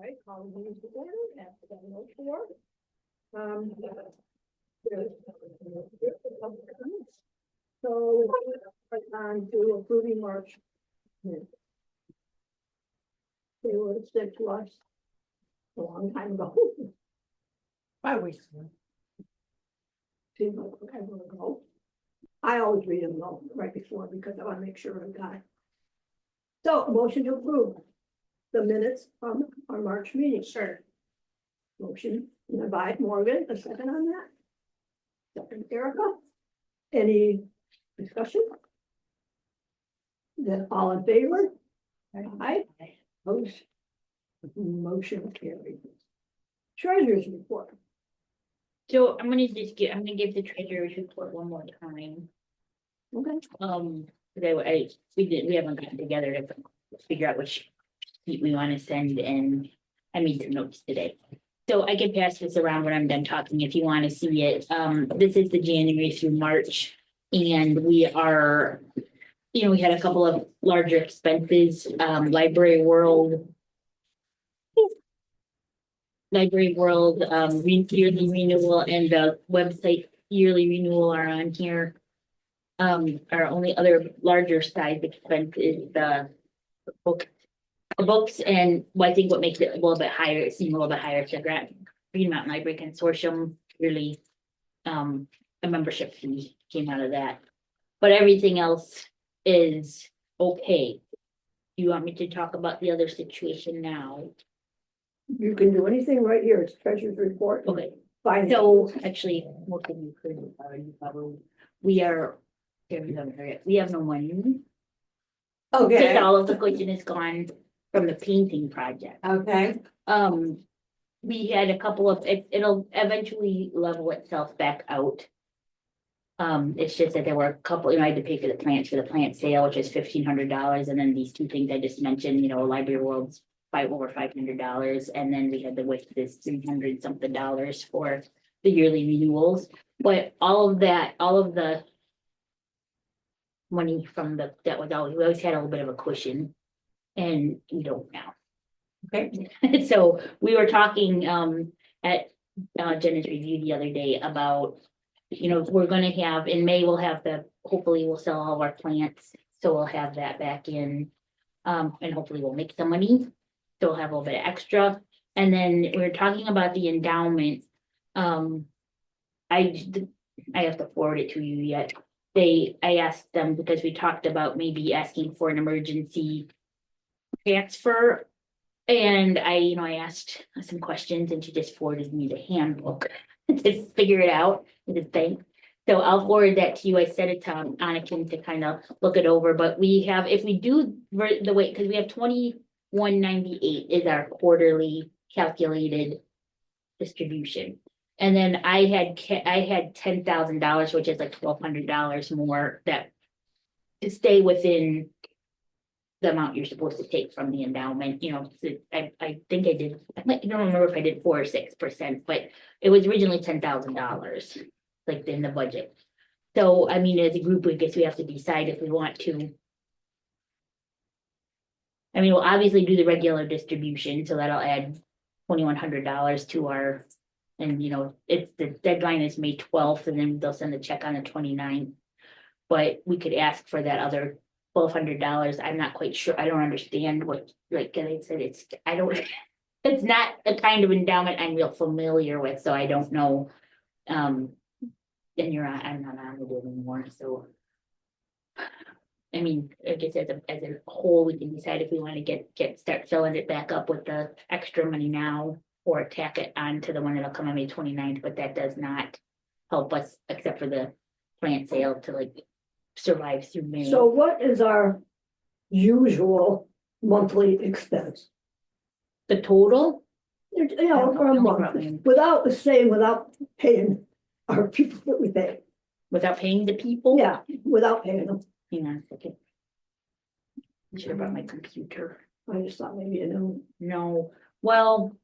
right, call the meeting to order at 7:04. There's public comments. So we're on to approving March minutes. They were sent to us a long time ago. 5 weeks ago. Seems like forever ago. I always read them though, right before, because I want to make sure I got it. So, motion to approve the minutes from our March meeting. Sure. Motion by Morgan, a second on that. Second, Erica. Any discussion? Then all in favor? Aye. Opposed? Motion carried. Treasurer's report. So I'm gonna give the treasurer's report one more time. Okay. We haven't gotten together to figure out which sheet we want to send, and I made some notes today. So I can pass this around when I'm done talking if you want to see it. This is the January through March, and we are, we had a couple of larger expenses, Library World, yearly renewal and the website yearly renewal are on here. Our only other larger size expense is the books, and I think what makes it a little bit higher, it seemed a little bit higher to Green Mountain Library Consortium, really, a membership fee came out of that. But everything else is okay. You want me to talk about the other situation now? You can do anything right here. It's treasurer's report. Okay. Fine. So actually, most of you could already probably, we have no money. Okay, Because all of the cushion is gone from the painting project. okay, We had a couple of, it'll eventually level itself back out. It's just that there were a couple, I had to pay for the plant sale, which is $1,500, and then these two things I just mentioned, Library World's over $500, and then we had to wait this $300 something for the yearly renewals. But all of the money from we always had a little bit of a cushion, and we don't now. okay, So we were talking at Jenna's review the other day about, we're gonna have, in May, hopefully we'll sell all of our plants, so we'll have that back in. And hopefully we'll make some money, so we'll have a little bit of extra. And then we're talking about the endowment. I have to forward it to you yet. I asked them because we talked about maybe asking for an emergency transfer. And I asked some questions, and she just forwarded me the handbook to figure it out with the thing. So I'll forward that to you. I sent it to Anakin to kind of look it over, but if we do the way, because we have 2198 is our quarterly calculated distribution. And then I had $10,000, which is like $1,200 more, that to stay within the amount you're supposed to take from the endowment. I think I did, I don't remember if I did 4 or 6%, but it was originally $10,000, like in the budget. So, as a group, I guess we have to decide if we want to. We'll obviously do the regular distribution, so that'll add $2,100 to our, and it's the deadline is May 12th, and then they'll send the check on the 29th. But we could ask for that other $1,200. I'm not quite sure. I don't understand what, like I said, it's not a kind of endowment I'm real familiar with, so I don't know. And I'm not on it anymore, so. I guess as a whole, we can decide if we want to start filling it back up with the extra money now, or tack it on to the one that'll come on May 29th, but that does not help us except for the plant sale to survive through May. So what is our usual monthly expense? The total? For a month, without paying our people that we pay. Without paying the people? Yeah, without paying them. Hang on a second. I should have brought my computer. I just thought maybe you know. No, well.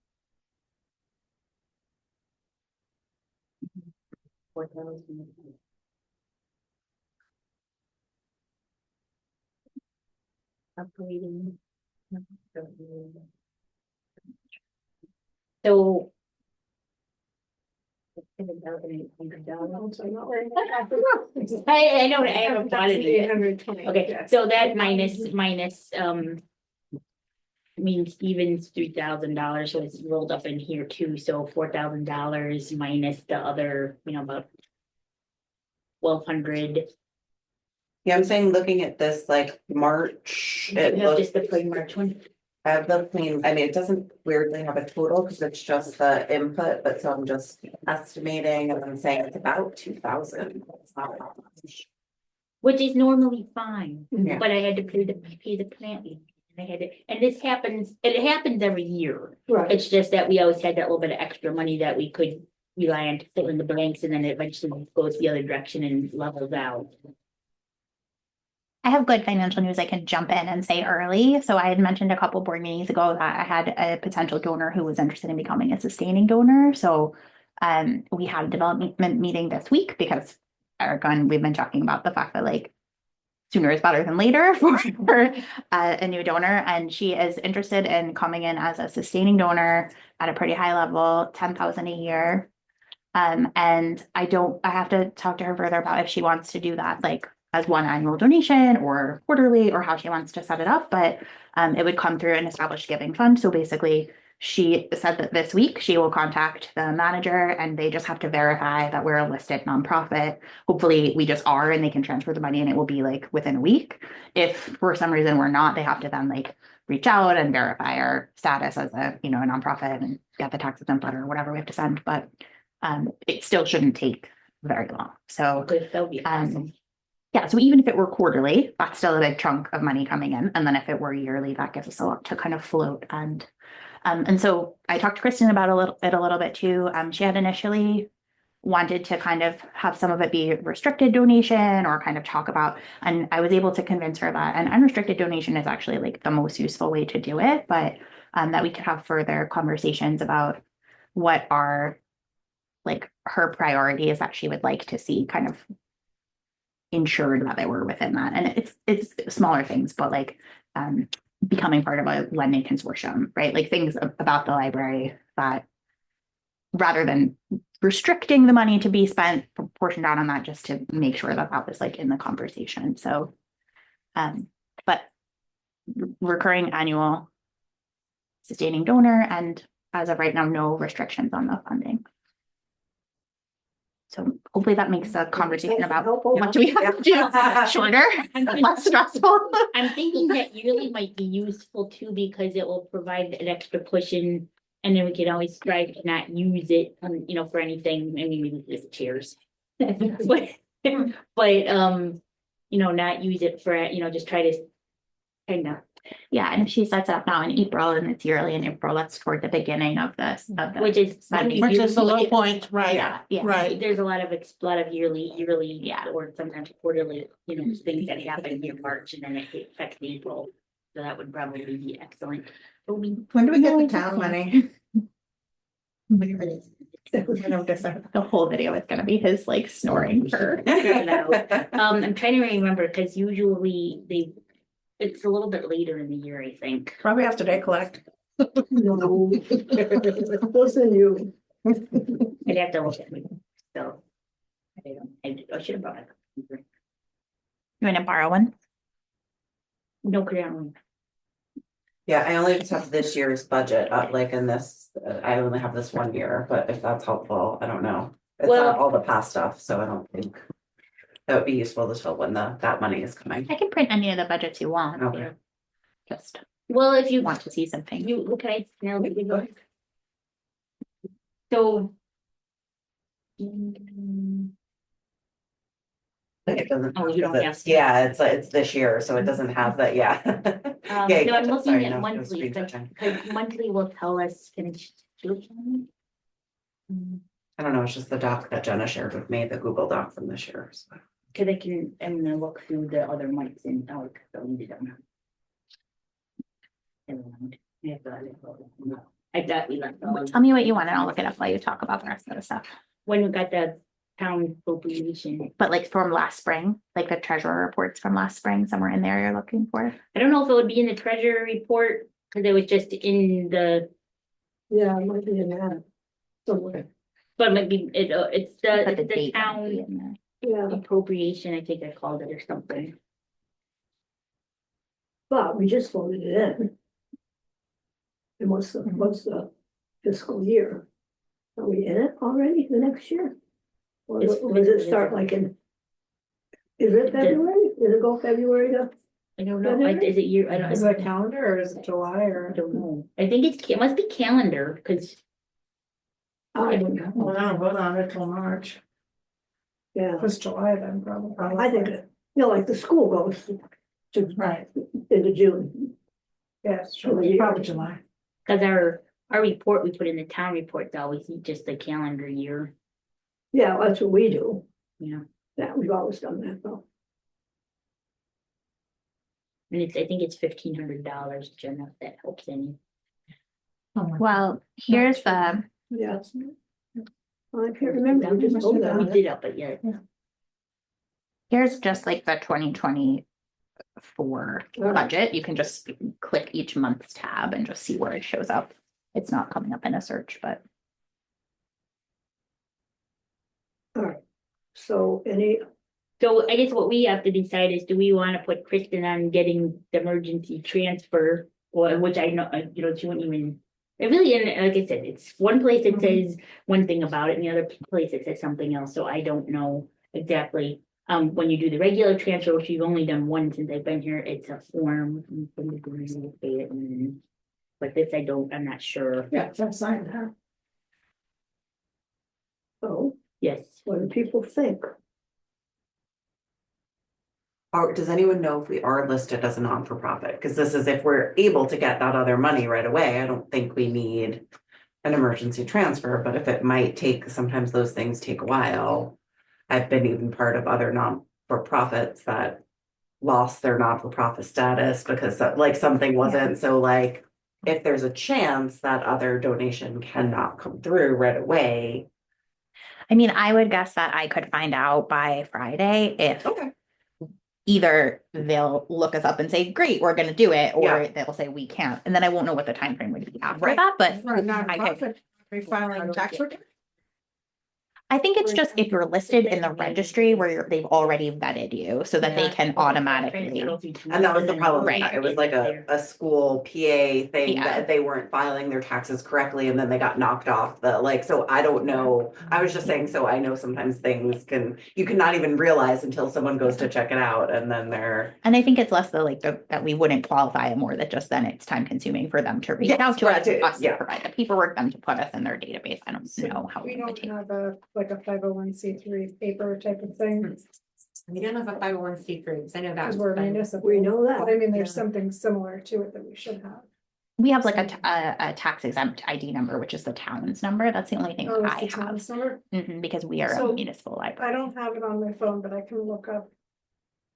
4,000. Operating. So. I know, I haven't thought of it. 820. Okay, so that minus, means Stevens $3,000, so it's rolled up in here too, so $4,000 minus the other, about 1,200. Yeah, I'm saying, looking at this like March, You it have looks, just the plain March one. I have the clean, I mean, it doesn't weirdly have a total because it's just the input, but so I'm just estimating and I'm saying it's about 2,000. It's not that much. Which is normally fine, Yeah. but I had to pay the plant fee. I had to, and this happens, it happens every year. Right, It's just that we always had that little bit of extra money that we could rely on to fill in the blanks, and then it eventually goes the other direction and levels out. I have good financial news I can jump in and say early. So I had mentioned a couple board meetings ago that I had a potential donor who was interested in becoming a sustaining donor. So we had a development meeting this week because Erica and we've been talking about the fact that like sooner is better than later for a new donor. And she is interested in coming in as a sustaining donor at a pretty high level, 10,000 a year. And I have to talk to her further about if she wants to do that, like as one annual donation or quarterly or how she wants to set it up. But it would come through an established giving fund. So basically, she said that this week she will contact the manager and they just have to verify that we're a listed nonprofit. Hopefully we just are and they can transfer the money and it will be like within a week. If for some reason we're not, they have to then like reach out and verify our status as a nonprofit and get the tax exempt letter or whatever we have to send. But it still shouldn't take very long. So Good, that would be awesome. yeah, so even if it were quarterly, that's still a big chunk of money coming in. And then if it were yearly, that gives us a lot to kind of float. And so I talked to Kristen about a little bit too. She had initially wanted to kind of have some of it be restricted donation or kind of talk about, and I was able to convince her that an unrestricted donation is actually like the most useful way to do it, but that we could have further conversations about what are like her priorities that she would like to see kind of ensured that they were within that. And it's smaller things, but like becoming part of a lending consortium, right? Like things about the library that rather than restricting the money to be spent, proportioned out on that just to make sure that that was like in the conversation. So, but recurring annual sustaining donor, and as of right now, no restrictions on the funding. So hopefully that makes the conversation about what do we have to do shorter and less stressful. I'm thinking that yearly might be useful too, because it will provide an extra cushion. And then we can always strive to not use it, for anything. I mean, maybe just chairs. but not use it for, just try to kind of. Yeah, and if she sets it up now in April and it's yearly in April, that's toward the beginning of this. Which is a low point, right? Yeah. Right. There's a lot of yearly, or sometimes quarterly, things that happen in March and then it affects April. So that would probably be excellent. When do we get the town money? The whole video is gonna be his like snoring for. I'm trying to remember because usually it's a little bit later in the year, I think. Probably after they collect. No. Listen, you. I'd have to look at it. So I should have brought it. You want to borrow one? No crown. Yeah, I only just have this year's budget, like in this, I only have this one year, but if that's helpful, I don't know. It's Well- not all the past stuff, so I don't think that would be useful to tell when that money is coming. I can print any of the budgets you want. Okay. Just Well, if you want to see something. okay, now we can go. So. Like, it doesn't. Oh, you don't have to. Yeah, it's this year, so it doesn't have that, yeah. Yeah, No, I'm sorry, looking at no, it was monthly, screen but touching. monthly will tell us. I don't know, it's just the doc that Jenna shared with me, the Google Doc from this year, so. Cause I'm gonna look through the other months and don't need them. I thought we left all. Tell me what you want and I'll look it up while you talk about the rest of the stuff. When we got the town appropriation. But like from last spring, like the treasurer reports from last spring, somewhere in there you're looking for. I don't know if it would be in the treasurer report, cause it was just in the Yeah, it might be in that somewhere, But maybe it's Put the, the it's the date might be town in there. yeah, appropriation, I think I called it or something. but we just voted it in. And what's the fiscal year? Are we in it already, the next year? Or It's does it start like in? Is it February? Does it go February to? I don't know, February? is it year, I don't, Is it calendar or is it July I or? don't know, I think it must be calendar, cause I don't know, Well, I don't vote on it till March. yeah, It's July then probably. I think, like the school goes to, Right, into June. yeah, it's For the July, year. probably July. cause our report we put in the town report's always just the calendar year, Yeah, that's what we do, you know, yeah, we've always done that though. and I think it's $1,500, Jen, if that helps any. Well, here's the, Yeah. I can't remember, we just voted We on it. did up, but yeah. here's just like the 2024 Alright. budget. You can just click each month's tab and just see where it shows up. It's not coming up in a search, but So any, So I guess what we have to decide is, do we wanna put Kristen on getting the emergency transfer? Or, which I know, you know, she wouldn't even, it really, and like I said, it's one place that says one thing about it, and the other place it says something else, so I don't know exactly. When you do the regular transfer, which you've only done one since I've been here, it's a form. But this I don't, I'm not sure, Yeah, that's signed, huh? so yes. what do people think? Or does anyone know if we are listed as a non-for-profit? Because this is if we're able to get that other money right away, I don't think we need an emergency transfer, but if it might take, sometimes those things take a while. I've been even part of other non-for-profits that lost their non-for-profit status because like something wasn't, so like if there's a chance that other donation cannot come through right away. I mean, I would guess that I could find out by Friday if Okay. either they'll look us up and say, great, we're gonna do it, or Yeah. they'll say we can't. And then I won't know what the time frame would be after Right. that, but For a I could, nonprofit, refiling tax return? I think it's just if you're listed in the registry where they've already vetted you so that they can automatically. And that was the problem, Right. it was like a school PA thing Yeah. that they weren't filing their taxes correctly and then they got knocked off the, like, so I don't know. I was just saying, so I know sometimes things you can not even realize until someone goes to check it out and then they're. And I think it's less that we wouldn't qualify, more that just then it's time consuming for them to reach Yes, out to right, us to yeah. provide the paperwork, them to put us in their database. I don't So know how we it would don't take. have like a 501c3 paper type of thing, We don't have a 501c3, I know that. because we're municipal. We know that. But I mean, there's something similar to it that we should have. We have like a tax exempt ID number, which is the town's number. That's the only thing Oh, I it's the have. town's number? Because we are a So, municipal I library. don't have it on my phone, but I can look up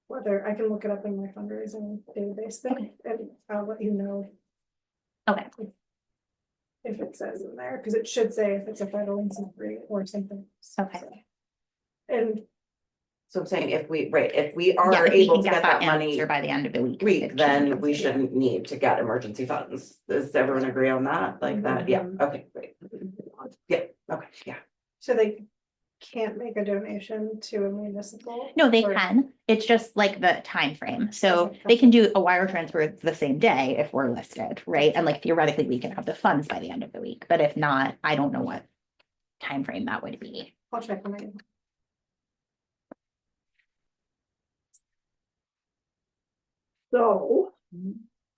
whether I can look it up in my fundraising database thing, and I'll let you know Okay, if it says in there, because it should say if it's a 501c3 or something. Okay. So. And So I'm saying if we are yeah, if we able can to get get that money answer by the end of the week. then we shouldn't need to get emergency funds. Does everyone agree on that? Like that? Yeah, okay, great. Yeah, okay, yeah. so they can't make a donation to a municipal? No, they or- can. It's just like the time frame. So Okay, they can do a wire transfer the same day if we're listed, right? And like theoretically, we can have the funds by the end of the week. But if not, I don't know what time frame that would be. I'll check on it. So,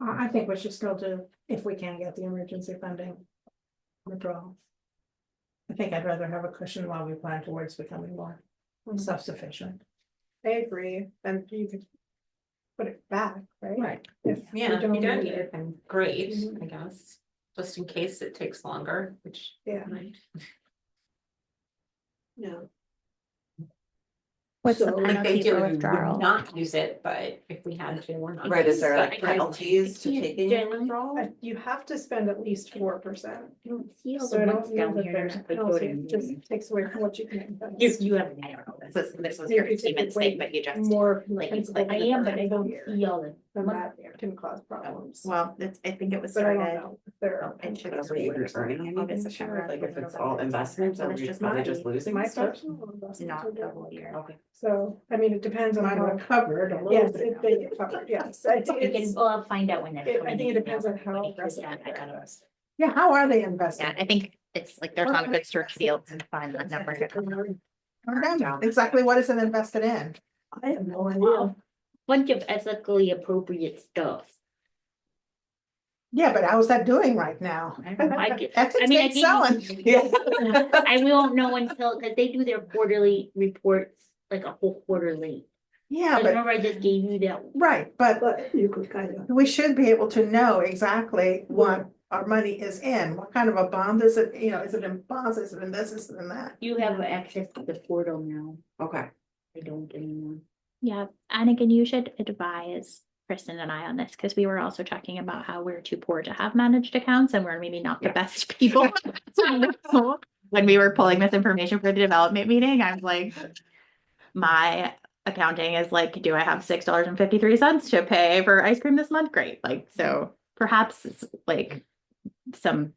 I think we should still do, if we can get the emergency funding withdrawal. I think I'd rather have a cushion while we plan towards becoming more self-sufficient. I agree, and you could put it back, right? Right, If yeah, if you don't need need it, then great, Mhm. I guess, just in case it takes longer, which. Yeah. might. yeah, What's the So, like Like they penalty do, for we would withdrawal? not use it, but if we had to, we're not. Right, is there But like I- penalties to taking a withdrawal? You have to spend at least 4%. I don't see all So the I ones don't know down that here. there's a There's like penalty, it voting. just takes away from what you can invest. You have, I don't know. This was You your could take Siemens away thing, but you just. More. like, principal I am, but I don't here. see all then that can cause problems. Well, I think it was But I don't started. know if they're. Oh, it should Are we even earning anything August, this year? September, Like if it's October, all November, investments, December. are It's we just probably not just losing My stuff? personal investments Not are double double here. here. Okay. So, I mean, it depends on Mine how, are covered a little yes, bit. if they get covered, yes. I think I can, it's, well, I'll find out when they're I coming think it in. depends on how Because, aggressive. I they're gotta- aggressive. Yeah, how are they investing? Yeah, I think it's like there's not a good search field to find that number. Okay, exactly what is it invested in? I have no idea. Bunch of ethically appropriate stuff. Yeah, but how's that doing right now? I don't know, I get- Ethics I mean, I ain't gave selling. you- I won't know until, cause they do their quarterly reports like a whole quarter late. Yeah, Cause but, remember I just gave you that, right, but But you could kind of, we should be able to know exactly what our money is in. What kind of a bond is it, is it in bonds, is it in this, is it in that? you have access to the portal now, Okay. I don't anymore. Yeah, and again, you should advise Kristen and I on this, because we were also talking about how we're too poor to have managed accounts and we're maybe not the Yeah. best people. So, when we were pulling this information for the development meeting, I was like, my accounting is like, do I have $6.53 to pay for ice cream this month? Great. Like, so perhaps it's like some,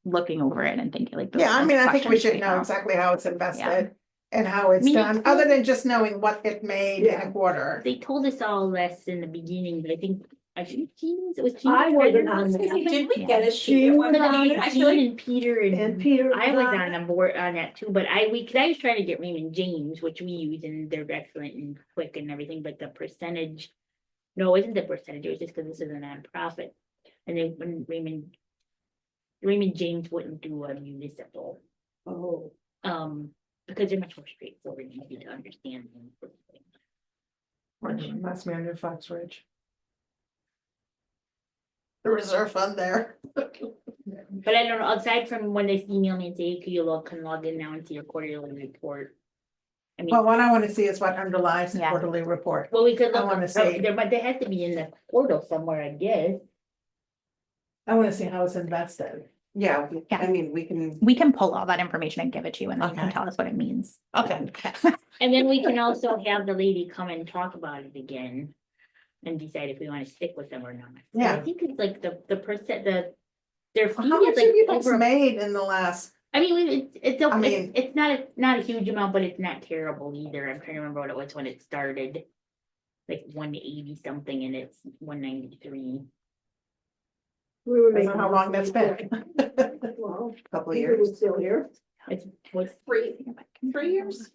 looking over it and thinking like. those Yeah, I kinds mean, of I think we questions should right know now. exactly how it's invested and how it's Me done, too. other than just knowing what it made in Yeah. a quarter. They told us all this in the beginning, but I think Jean's, it was Jean. I wasn't on Treasurer? that. Did we Yeah. get a She sheet at one was point, on it. actually? Jean and Peter and Peter. I was on on it. a board on that too, but cause I was trying to get Raymond James, which we use and they're excellent and quick and everything, but the percentage. No, it wasn't the percentage, it was just cause this is a nonprofit. And then when Raymond James wouldn't do a municipal, Oh, because they're much more straightforward and easy to understand. Must be under Fox Ridge. The reserve fund there. But I don't know, aside from when they email me and say, "Hey, can log in now and see your quarterly report." I mean, Well, what I want to see is what underlies the Yeah. quarterly report. well, we could I look, wanna up- see. there, but they have to be in the portal somewhere, I guess. I want to see how it's invested. Yeah, Yeah. I mean, we can, We can pull all that information and give it to you and then you can Okay. tell us what it means. Okay. And then we can also have the lady come and talk about it again. And decide if we wanna stick with them or not. So I Yeah. think it's like the percent, their fee How is much like have you guys over, made in the last, I mean, I mean- it's not a huge amount, but it's not terrible either. I'm trying to remember what it was when it started. Like 180 something and it's 193. we were I don't making. know how long that's been. Well, couple Peter was years. still here. It's was 3 years?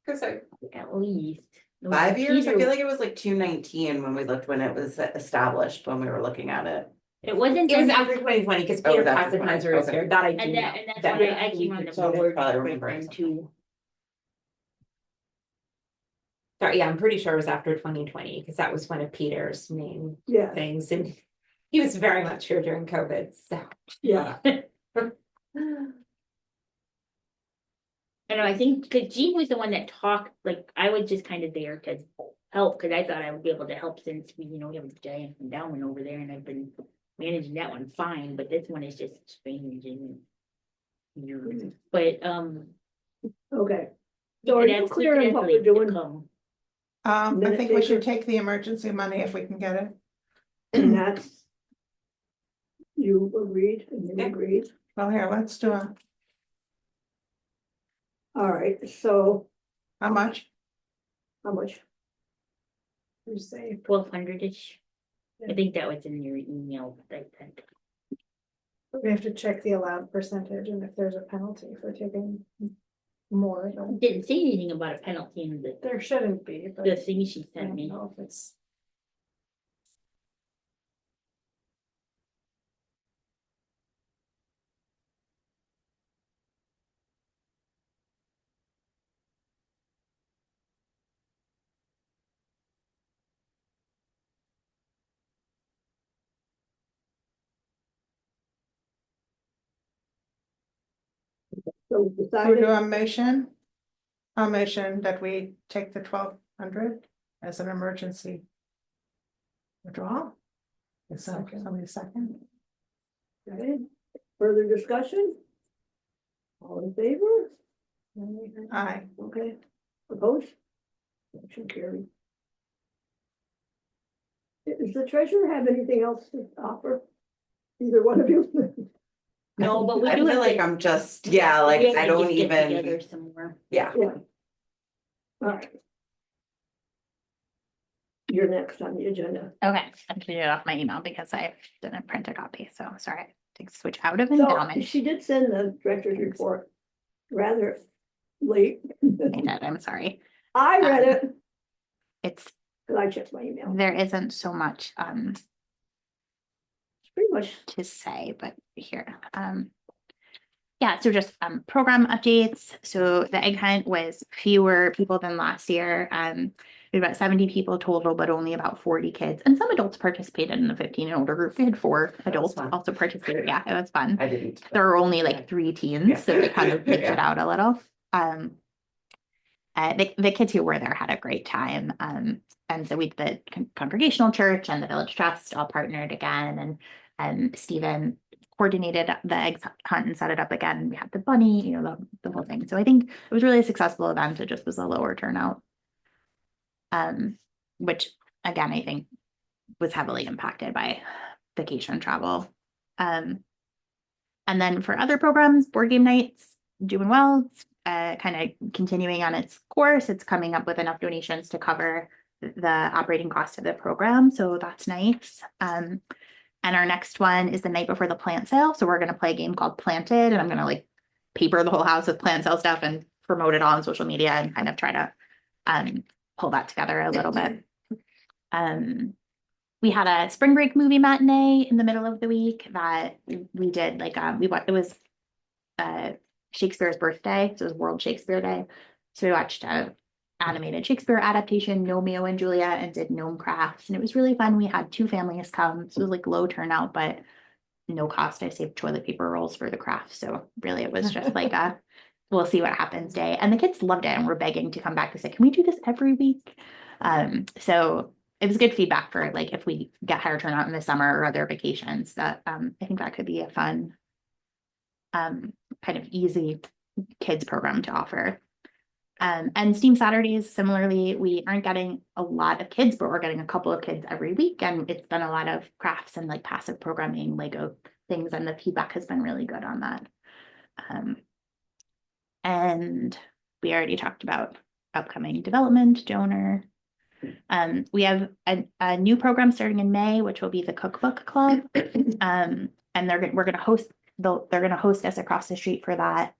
Cause I, at least. No, 5 years? I Peter- feel like it was like 219 when we looked, when it was established, when we were looking at it. It wasn't. it was then- after 2020, cause Oh, Peter that's Tax Advisor fine. was here, that I do And know. that's That- when I came on the So board probably right remember then something. too. Sorry, yeah, I'm pretty sure it was after 2020, cause that was one of Peter's main Yeah, things, and he was very much here during COVID, so. yeah. I know, I think, cause Jean was the one that talked, like, I was just kind of there to help, cause I thought I would be able to help since we, we have a giant endowment over there and I've been managing that one fine, but this one is just strange and weird. But, Okay. you So are could you ask- clear could on ask what Lee we're to doing? come. I Minute think we should taker. take the emergency money if we can get it. And that's. You agreed and you Yeah. agreed. Well, here, let's do a, All right, so how much? how much? You say, 1,200-ish. I Yeah. think that was in your email, I think. we have to check the allowed percentage and if there's a penalty for taking more, then Didn't say anything about a penalty in there shouldn't be, but. the thing she I sent don't me. know if it's. So we So we decided, do a motion? A motion that we take the 1,200 as an emergency withdrawal? Is that Second. somebody second? okay, further discussion? All in favor? Aye. Okay, opposed? Motion carried. Does the treasurer have anything else to offer? Either one of you? No, but we I do feel have like to- I'm just, yeah, we like, have I to don't just get together even, some more. yeah. Yeah. All right. You're next on the agenda. Okay, I'm gonna get it off my email because I didn't print a copy, so sorry. To switch out of So endowment. she did send the director's report rather late. I did, I'm sorry. I read it, It's, because I checked my email. there isn't so much It's pretty much, to say, but here, yeah, so just program updates. So the egg hunt was fewer people than last year. We had about 70 people total, but only about 40 kids. And some adults participated in the 15 and older group. We had 4 adults fun. also participated. Yeah, it was fun. I didn't. There were only like 3 teens, Yeah. so it kind of mixed it Yeah. out a little. The kids who were there had a great time. And so the Congregational Church and the Village Trust all partnered again, and Stephen coordinated the egg hunt and set it up again. We had the bunny, the whole thing. So I think it was really a successful event. It just was a lower turnout. Which again, I think was heavily impacted by vacation travel. And then for other programs, board game nights, doing well. It's kind of continuing on its course. It's coming up with enough donations to cover the operating cost of the program. So that's nice. And our next one is the night before the plant sale. So we're going to play a game called Planted, and I'm going to like paper the whole house with plant sale stuff and promote it all on social media and kind of try to pull that together a little bit. We had a spring break movie matinee in the middle of the week that we did it was Shakespeare's birthday, so it was World Shakespeare Day. So we watched a animated Shakespeare adaptation, Romeo and Juliet, and did gnome crafts, and it was really fun. We had 2 families come, so it was like low turnout, but no cost. I saved toilet paper rolls for the craft, so really it was just like a we'll see what happens day. And the kids loved it and were begging to come back to say, can we do this every week? So it was good feedback for like if we get higher turnout in the summer or other vacations, that I think that could be a fun kind of easy kids program to offer. And STEAM Saturdays, similarly, we aren't getting a lot of kids, but we're getting a couple of kids every week. And it's been a lot of crafts and like passive programming, Lego things, and the feedback has been really good on that. And we already talked about upcoming development donor. We have a new program starting in May, which will be the Cookbook Club. And they're going to host us across the street for that,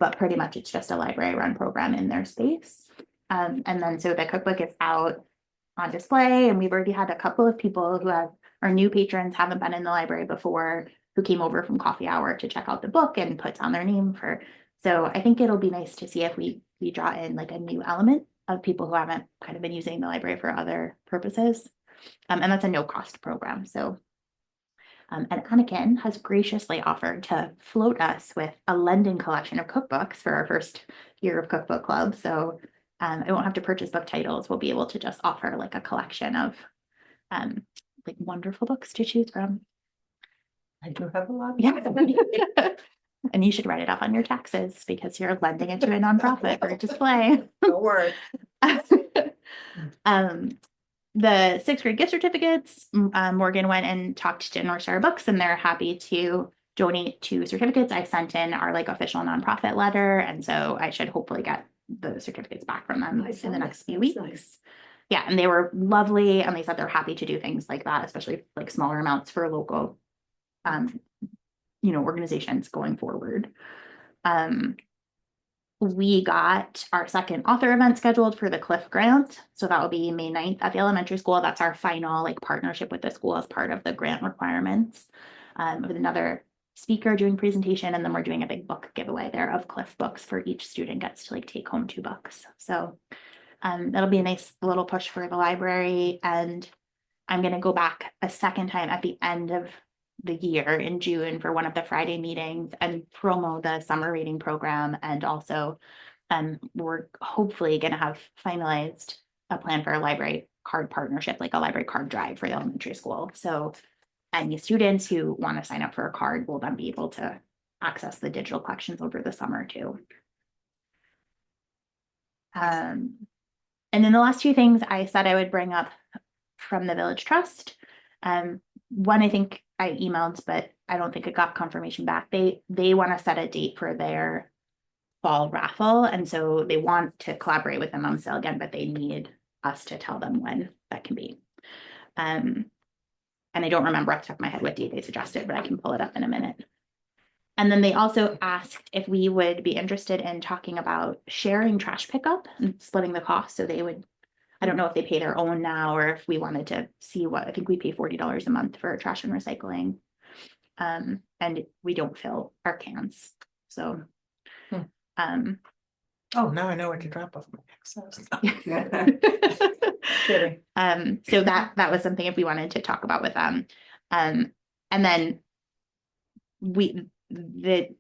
but pretty much it's just a library run program in their space. And then so the cookbook is out on display, and we've already had a couple of people who are new patrons, haven't been in the library before, who came over from coffee hour to check out the book and put on their name for. So I think it'll be nice to see if we draw in like a new element of people who haven't kind of been using the library for other purposes. And that's a no cost program. So and Anakin has graciously offered to float us with a lending collection of cookbooks for our first year of Cookbook Club. So I won't have to purchase book titles. We'll be able to just offer like a collection of like wonderful books to choose from. I do have a lot. Yeah. And you should write it off on your taxes because you're lending it to a nonprofit for display. Don't worry. The 6th grade gift certificates, Morgan went and talked to North Star Books, and they're happy to donate 2 certificates. I sent in our like official nonprofit letter, and so I should hopefully get the certificates back from them in the next few weeks. Nice. Yeah, and they were lovely, and they said they're happy to do things like that, especially like smaller amounts for local organizations going forward. We got our second author event scheduled for the Cliff Grant. So that will be May 9th at the elementary school. That's our final like partnership with the school as part of the grant requirements. With another speaker doing presentation, and then we're doing a big book giveaway there of Cliff books for each student gets to like take home 2 books. So that'll be a nice little push for the library. And I'm going to go back a second time at the end of the year in June for one of the Friday meetings and promo the summer reading program. And also we're hopefully going to have finalized a plan for a library card partnership, like a library card drive for the elementary school. So any students who want to sign up for a card will then be able to access the digital collections over the summer too. And then the last 2 things I said I would bring up from the Village Trust. One I think I emailed, but I don't think it got confirmation back. They want to set a date for their fall raffle, and so they want to collaborate with them on sale again, but they need us to tell them when that can be. And I don't remember off the top of my head what date they suggested, but I can pull it up in a minute. And then they also asked if we would be interested in talking about sharing trash pickup and splitting the cost. So they would, I don't know if they pay their own now or if we wanted to see what, I think we pay $40 a month for trash and recycling. And we don't fill our cans. So, Oh, now I know where to drop off my excess. Kidding. so that was something if we wanted to talk about with them. And then they're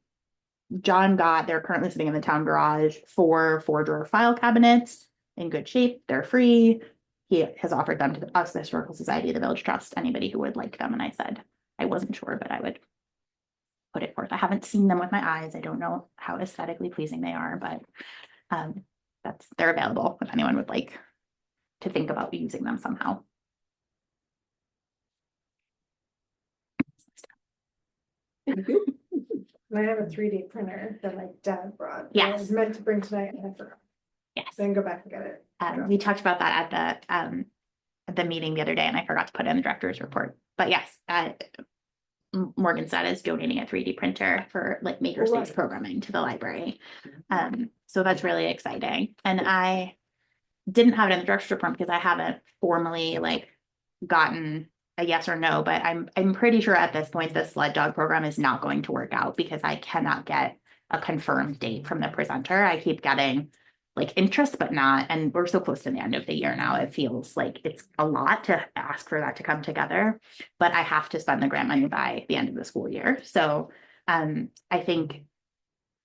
currently sitting in the town garage 4-drawer file cabinets in good shape. They're free. He has offered them to us, the Historical Society, the Village Trust, anybody who would like them. And I said, I wasn't sure, but I would put it forth. I haven't seen them with my eyes. I don't know how aesthetically pleasing they are, but they're available if anyone would like to think about using them somehow. Thank you. And I have a 3D printer that my dad brought. that I Yes. was meant to bring tonight and I forgot. Yes. Then go back and get it. We talked about that at the meeting the other day, and I forgot to put it in the director's report. But yes, Morganstad is donating a 3D printer for like makerspace Right. programming to the library. So that's really exciting. And I didn't have it in the director's report because I haven't formally like gotten a yes or no, but I'm pretty sure at this point the sled dog program is not going to work out because I cannot get a confirmed date from the presenter. I keep getting like interest, but not, and we're so close to the end of the year now. It feels like it's a lot to ask for that to come together, but I have to spend the grant money by the end of the school year. So I think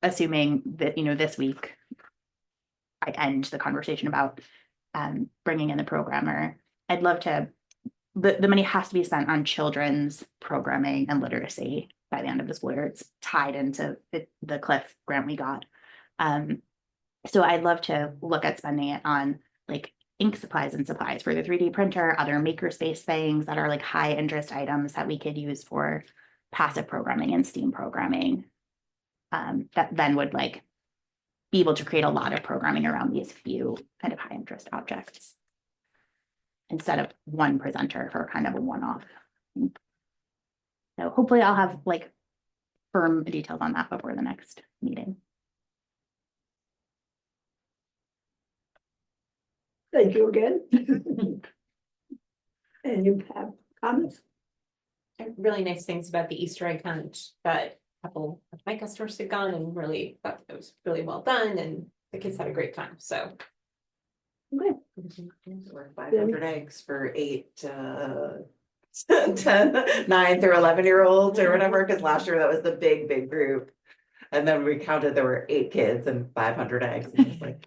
assuming that, this week I end the conversation about bringing in the programmer, I'd love to, the money has to be spent on children's programming and literacy by the end of the school year. It's tied into the Cliff grant we got. So I'd love to look at spending it on like ink supplies and supplies for the 3D printer, other makerspace things that are like high interest items that we could use for passive programming and STEAM programming. That then would like be able to create a lot of programming around these few kind of high interest objects instead of one presenter for kind of a one-off. So hopefully I'll have like firm details on that before the next meeting. Thank you again. And you have comments? Really nice things about the Easter egg hunt that a couple of my customers had gone and really thought it was really well done and the kids had a great time, so. Okay. 500 eggs for 8 10 9 through 11-year-olds or whatever, because last year that was the big group, and then we counted there were 8 kids and 500 eggs, and it's like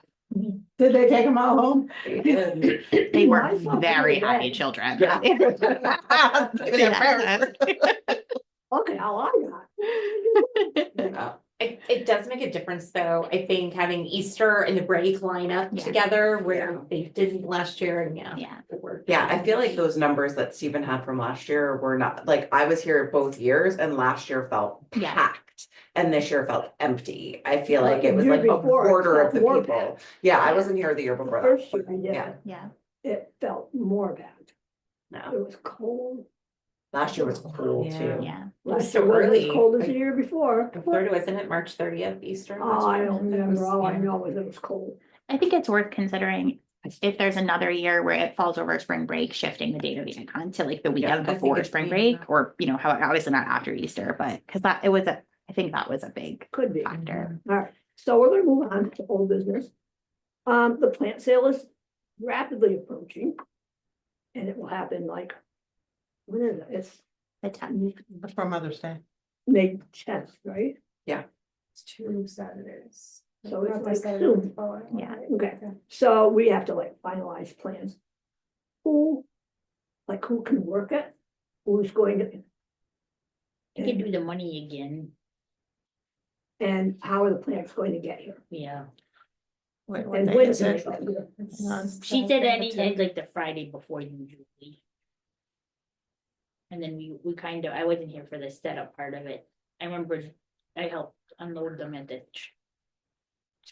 Did they take them all home? they did. They were I thought very they were happy red. children. Yeah. Okay, how I got. Yeah. It does make a difference, though, I think having Easter and the break line up Yeah. together where Yeah. they didn't last year, and Yeah. it worked. Yeah, I feel like those numbers that Stephen had from last year were not, like, I was here both years and last year felt Yeah. packed. And this year felt empty. I feel like the it was year like a before, it quarter of felt the more people. packed. Yeah, I Yeah. wasn't here the year The before first that. year, yeah, Yeah, Yeah. it felt more bad. no, It was cold. last year was cool Yeah. too. Yeah. It was Last so year wasn't as early. cold as the Like, year before. the third, wasn't it March 30th Easter? Oh, last I year? don't It remember. was- All I yeah. know is it was cold. I think it's worth considering if there's another year where it falls over spring break, shifting the date of the icon to like the weekend I think before it's- spring yeah. break, or how obviously not after Easter, but because I think that was a big Could be. factor. All right, so we're gonna move on to old business. The plant sale is rapidly approaching. And it will happen like, when is it? It's The 10th. Before Mother's Day. May 10th, right? It's 2 Saturdays. So it's Not the like Saturday soon. before, Yeah. right? Okay, so we have to like finalize plans. Who can work it? Who's going to? You can do the money again, And how are the plants going to get here? yeah. Wait, what And day when is it's it? like, Hang on. She said any, like the Friday before usually. And then we kind of, I wasn't here for the setup part of it. I remember I helped unload them at the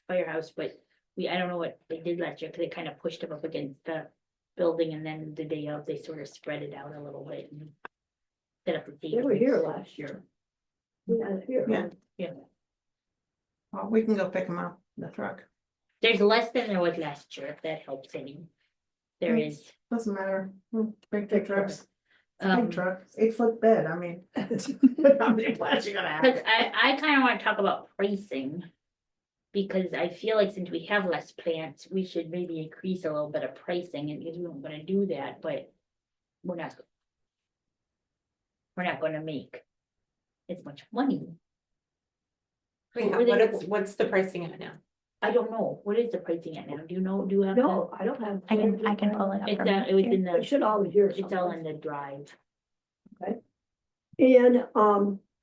firehouse, but I don't know what they did last year, because they kind of pushed them up against the building, and then the day of, they sort of spread it out a little bit and set up the they table. were here last year. We had it here. Yeah. Yeah, Well, we can go pick them up, in the truck. there's less than there was last year, if that helps any. There Mm. is, Doesn't matter. Big Big trucks. Big um, trucks, 8-foot bed, I mean. How many plants you gonna cause have? I kind of want to talk about pricing. Because I feel like since we have less plants, we should maybe increase a little bit of pricing, and because we weren't gonna do that, but we're not. We're not gonna make as much money. Wait, What were they- what's the pricing at now? I don't know, what is the pricing at now? Do you know, do you have? No, I don't have. I can pull it up. It's from it was in It the, should always hear it's all in the drive, And,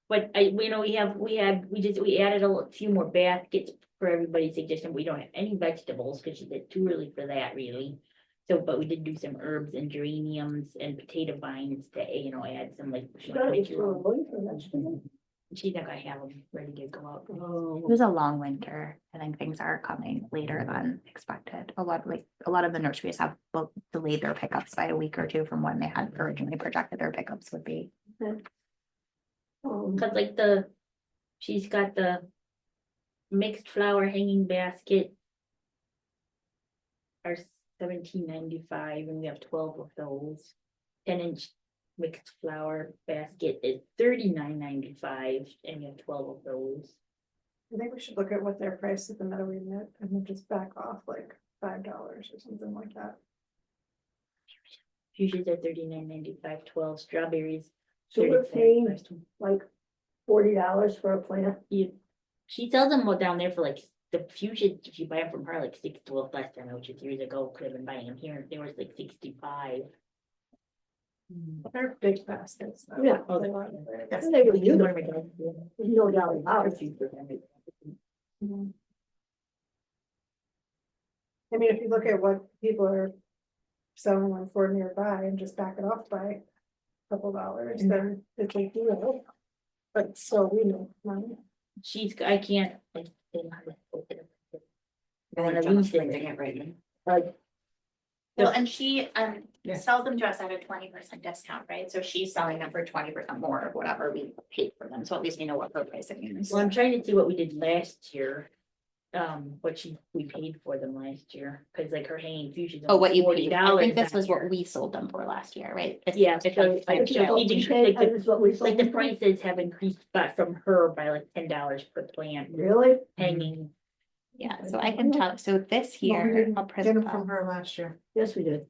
but we added a few more baskets for everybody's suggestion. We don't have any vegetables, because she said too early for that really. So, but we did do some herbs and geraniums and potato vines to, add some like. she got it for a month for that. She's not gonna have them ready to go out. It was a long winter. I think things are coming later than expected. A lot of the nurseries have delayed their pickups by a week or two from when they had originally projected their pickups would be. Cause like she's got the mixed flower hanging basket. Are $17.95, and we have 12 of those. 10-inch mixed flower basket is $39.95, and we have 12 of those. I think we should look at what their price at the Meadow Unit and then just back off like $5 or something like that. Fuchsias are $39.95, 12 strawberries. So we're 35. paying like $40 for a plant. She sells them all down there for like the fuchsia, if you buy them from her, like 6, well, last time, which is years ago, could have been buying them here, they were like 65. They're big baskets. though. Yeah. Oh, They they're- are big. And they were Do you beautiful. wanna make it? There's no doubt about it. Mhm. I mean, if you look at what people are selling them for nearby and just back it off by a couple dollars, then it's a deal. But still, we know money. I can't, like, they don't have it. I Wanna think Jen's lose it. printing it right now. Like, Well, and she Yeah. sells them to us at a 20% discount, right? So she's selling them for 20% more of whatever we paid for them. So at least we know what her pricing is. well, I'm trying to see what we did last year. We paid for them last year, cause like her hanging fuchsias. Oh, what you $40 paid. I think this that was what year. we sold them for last year, right? This Yeah, is because I what This is what we think paid, like and this is what we sold like the them for. prices have increased, but from her by like $10 per plant Really? hanging. Yeah, so I can tell, so this Well, we here, didn't I'll Get present them from them. her last year. Yes, we did.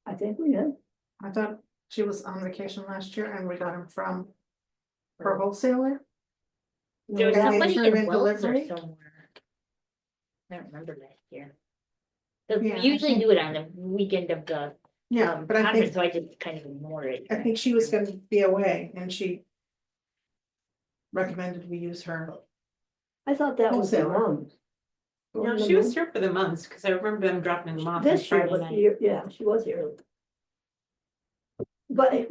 I think we did. I thought she was on vacation last year and we got them from her wholesaler. There was Yeah, they somebody threw in in Wells or delivery. somewhere. I don't remember last year. 'Cause Yeah, we I usually think- do it on the weekend of the Yeah, but I conference, think, so I just kind of ignore it. I think she was gonna be away and she recommended we use her. I thought that was the Wholesaler. mums. No, she was here for the months, because I remember them dropping them off. on This year Friday was night. the year, yeah, she was here. But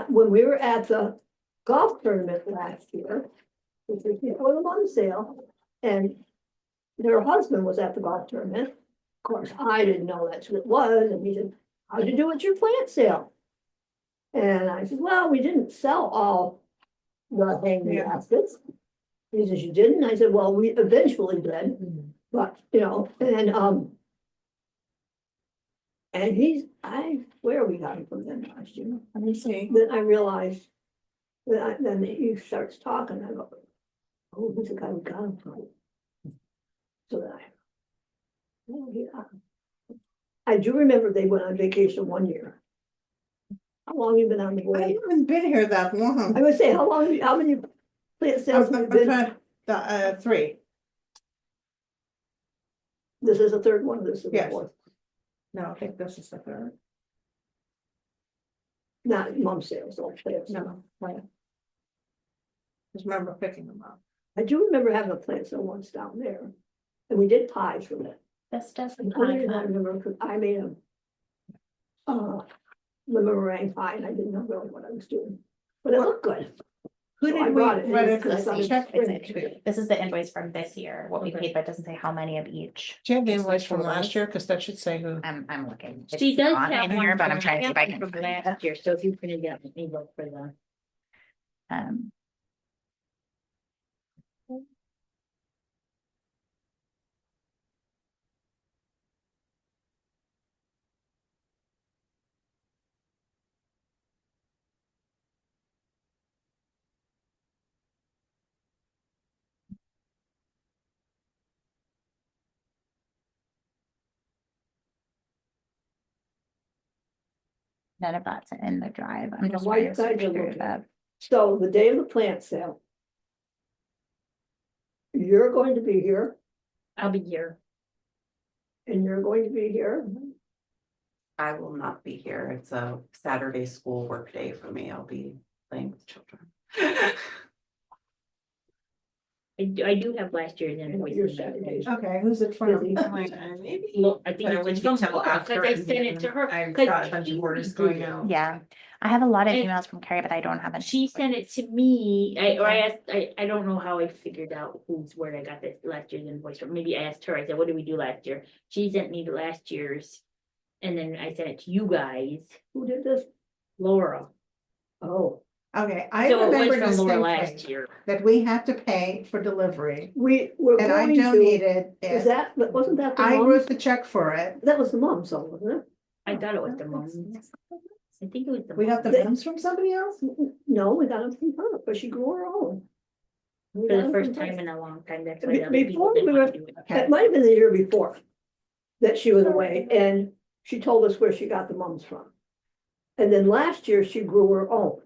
when we were at the golf tournament last year, which was before the lawn sale, and their husband was at the golf tournament. Of course, I didn't know that's what it was, and he said, how'd you do at your plant sale? And I said, well, we didn't sell all the hanging Yeah. baskets. He says, you didn't? I said, well, we eventually did. But, and I swear we got him from them last year. Let me see. Then I realized, then he starts talking, I go, oh, who's the guy we got him from? So then oh, yeah. I do remember they went on vacation one year. How long you been on the I board? haven't been here that long. I would say, how many plant sales have you I've been? had the 3. This is the third one, this is the Yes. fourth, No, I think this is the 3rd. not mom sales, all plant sales. No, right. Just remember picking them up. I do remember having a plant sale once down there. And we did pies from it. This doesn't. And only reason I remember, because I made a lemon meringue pie, and I didn't know really what I was doing, but it looked good. Who So I did we brought it. write It's it the to? summer Check? spring. This is the invoice from this year, what we Okay. paid, but it doesn't say how many of each. Do you have the invoice from last year? Because that should say who. I'm looking. She It's does not have in one here, but I'm from- trying to see if I can from find last it. year, so if you printed it out, let me look for the. Um, None of that's in the drive. I'm just While trying you to search guys are through looking. that. So the day of the plant sale. You're going to be here, I'll be here. and you're going to be here, I will not be here. It's a Saturday school work day for me. I'll be playing with children. I do have last year's invoice. your in there. Saturdays. Okay, who's it from? Busy. Maybe. Look, I think But it it was wouldn't be from till Laura, after because I sent it to her. I've 'cause got a bunch she of orders did going it. out. Yeah, I have a lot of And- emails from Carrie, but I don't have any. She sent it to me, I asked, I don't know how I figured out where I got this last year's invoice from, maybe I asked her, I said, what did we do last year? She sent me the last year's, and then I sent it to you guys, Who did this? Laura. Oh, Okay, I So it remember was from Laura last distinctly year. that we had to pay for delivery, we were and I going to, donated is it. that, wasn't that the I mums? wrote the check for it. That was the mum song, wasn't it? I thought it was the mums. I think it was the. We got the mums. mums from somebody else? No, we got it from her, but she grew her own. We For got the it first from her. time in a long time, that's Be- why the other people before we didn't were- want to do it. Okay. It might have been the year before that she was away, and she told us where she got the mums from. And then last year, she grew her own.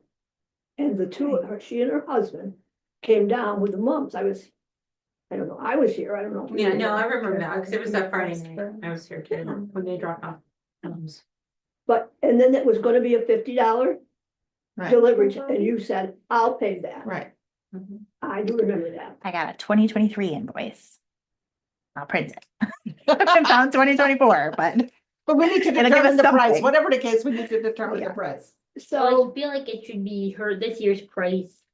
And the two of her, she and her husband, came down with the mums. I don't know, I was here, I don't know. if you Yeah, were no, I there. remember that, because it was that Friday night, I was here too, when they dropped off. But, and then it was gonna be a $50 Right, delivery, and you said, I'll pay that. right. I do remember that. I got a 2023 invoice. I'll print it. I found 2024, but But we need to It'll give determine us the price, something. whatever the case, we need to determine the Yeah. price. So I So, feel like it should be her, this year's price,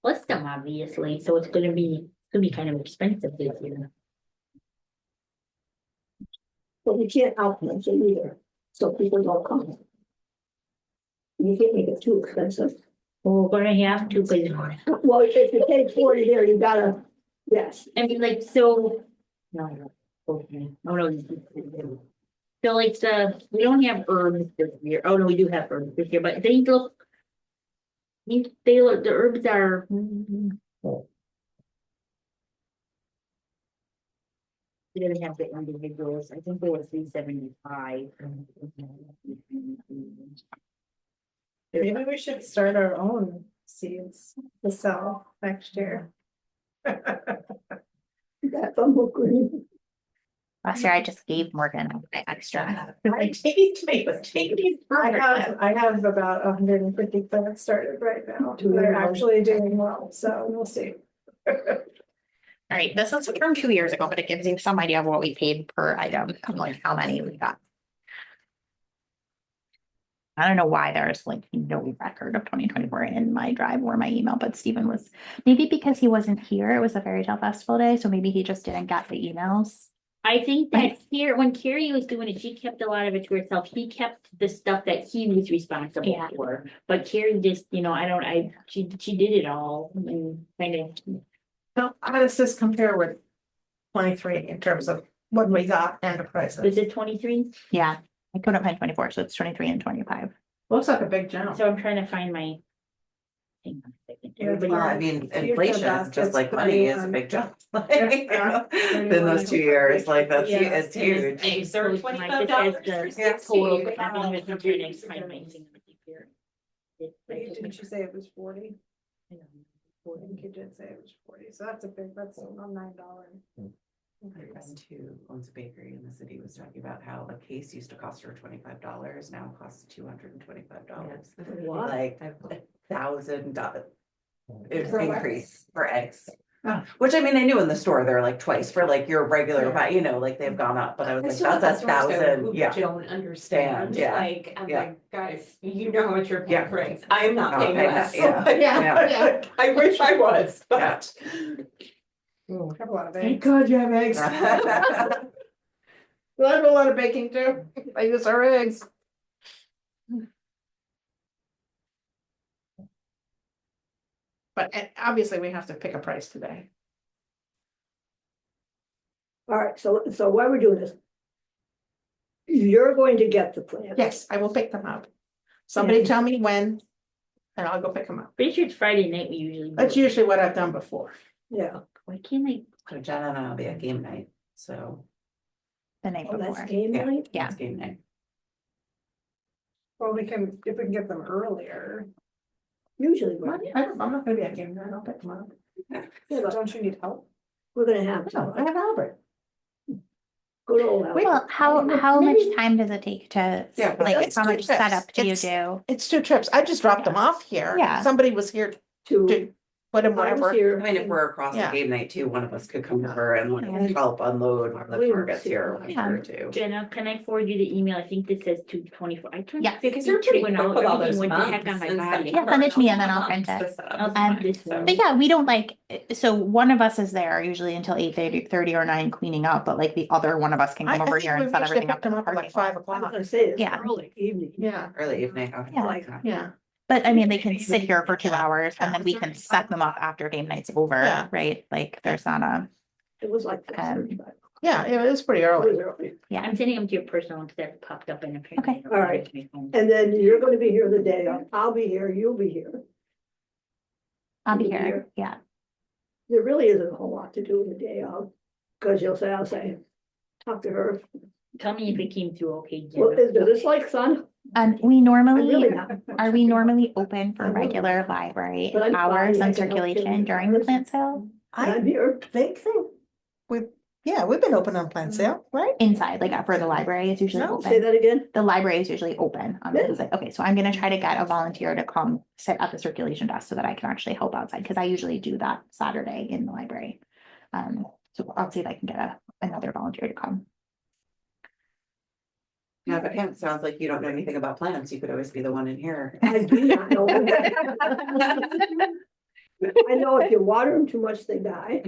plus some obviously, so it's gonna be kind of expensive this year. but we can't outprice it either, so people don't come. You can't make it too expensive. Well, we're gonna have to, cause Well, if you pay 40 there, you gotta, yes. I mean, like, so. No. Okay. Oh, no. So like we don't have herbs this year. Oh, no, we do have herbs this year, but they look. They look, the herbs are. We didn't have the individuals. I think they were 375. Maybe we should start our own seeds to sell next year. That's almost green. last year I just gave Morgan my extra. I have about 150 plants started right now. They're actually doing well, so we'll see. All right, this is from 2 years ago, but it gives you some idea of what we paid per item, like how many we got. I don't know why there's like no record of 2024 in my drive or my email, but Stephen was, maybe because he wasn't here, it was a fairy tale festival day, so maybe he just didn't get the emails. I think that here, when Carrie was doing it, she kept a lot of it to herself. He kept the stuff that he was responsible Yeah. for. But Carrie just, she did it all and kind of. So how does this compare with 23 in terms of what we got and the Was prices? it 23? Yeah, I couldn't find 24, so it's 23 and 25. Looks like a big jump. So I'm trying to find my. Hang on a second. Yeah, Everybody- Well, I mean, Future inflation, baskets, just like money, is a 31. big jump. Like, Yeah, in those 2 years, like that's, Yeah, it's and it's- huge. and it's Sir, so my- $25 this for has the total, 60. but I don't even have to next time my thing here. Didn't you say it was 40? I don't know, I think you did say it was 40, so that's a big, that's a $9. My friend who owns a bakery in the city was talking about how a case used to cost her $25, now it costs $225. What? Like $1,000 For what? increase for eggs. Which I mean, I knew in the store, they're like twice for like your regular, Yeah. you know, like they've gone up, but I was I like, still have that's a customers though thousand, who yeah. don't understand, Yeah. like, I'm Yeah. like, guys, you know how much you're Yeah. paying for eggs, I am not Not paying paying less. that, yeah. Like, Yeah. I wish I was, Yeah. but. Ooh, I have a lot of Thank eggs. God you have eggs. Well, I have a lot of baking too. I use our eggs. But obviously we have to pick a price today. All right, so why we're doing this? You're going to get the plan. Yes, I will pick them up. Somebody tell me when, and I'll go pick them up. Pretty sure it's Friday night we usually. do That's it. usually what I've done before. Yeah, Why can't I? So Jenna and I'll be at game night, so. The night oh, that's before. game Yeah. night? Yeah. It's game night. Well, if we can get them earlier. Usually, I'm not gonna be at game night, I'll pick them up. Yeah, but don't you need help? we're gonna have No, I to, have Albert. good old. Al. Well, how much maybe- time does it take to, Yeah, but like, it's how two much trips. setup do you It's- do? It's 2 trips. I just dropped them off here. Yeah. Somebody was here To, to put them I was wherever. here. I mean, if we're across the Yeah. game night too, one of us could come over and Yeah. like help unload when the We car will gets see. here or Yeah. two. Jenna, can I forward you the email? I think this says 2/24. I turned. Yeah. Because they're pretty 52 and quick all- with all everything those went to months heck on my and body. stuff. Yeah, send it to me and then I'll print it. I'll Um, do this one. But yeah, we don't like, so one of us is there usually until 8:30 or 9 cleaning up, but like the other one of us can I come over think here we and set usually everything up. picked them up at like 5 I was o'clock. gonna say, it's Yeah. early evening. Yeah, Early evening, okay. Yeah. Like, yeah. But I mean, they can sit here for 2 hours and then we can set them up after game night's over, Yeah. right? Like, there's not a, it was like. 4:35. Yeah, it was pretty It early. was early. yeah. I'm sending them to your personal one because that popped up in a. Okay. All right. And then you're gonna be here the day of, I'll be here, you'll be here. I'll be You'll be here, here. yeah. There really isn't a whole lot to do the day of, because I'll say, talk to her. Tell me if it came through okay, Well, Jenna. is this like sun? We I'm really normally, not. are we normally open for I'm really- regular library But I'm hours fine, I and can help circulation you. during the plant sale? I'm I here. think we've been open on plant sale, right? Inside, like for the library, it's usually No, Say open. that again? The library is usually open on Yeah. Wednesday. Okay, so I'm gonna try to get a volunteer to come sit at the circulation desk so that I can actually help outside, because I usually do that Saturday in the library. So I'll see if I can get another volunteer to come. Yeah, but again, it sounds like you don't know anything about plants. You could always be the one in here. I do not know. I know if you water them too much, they die.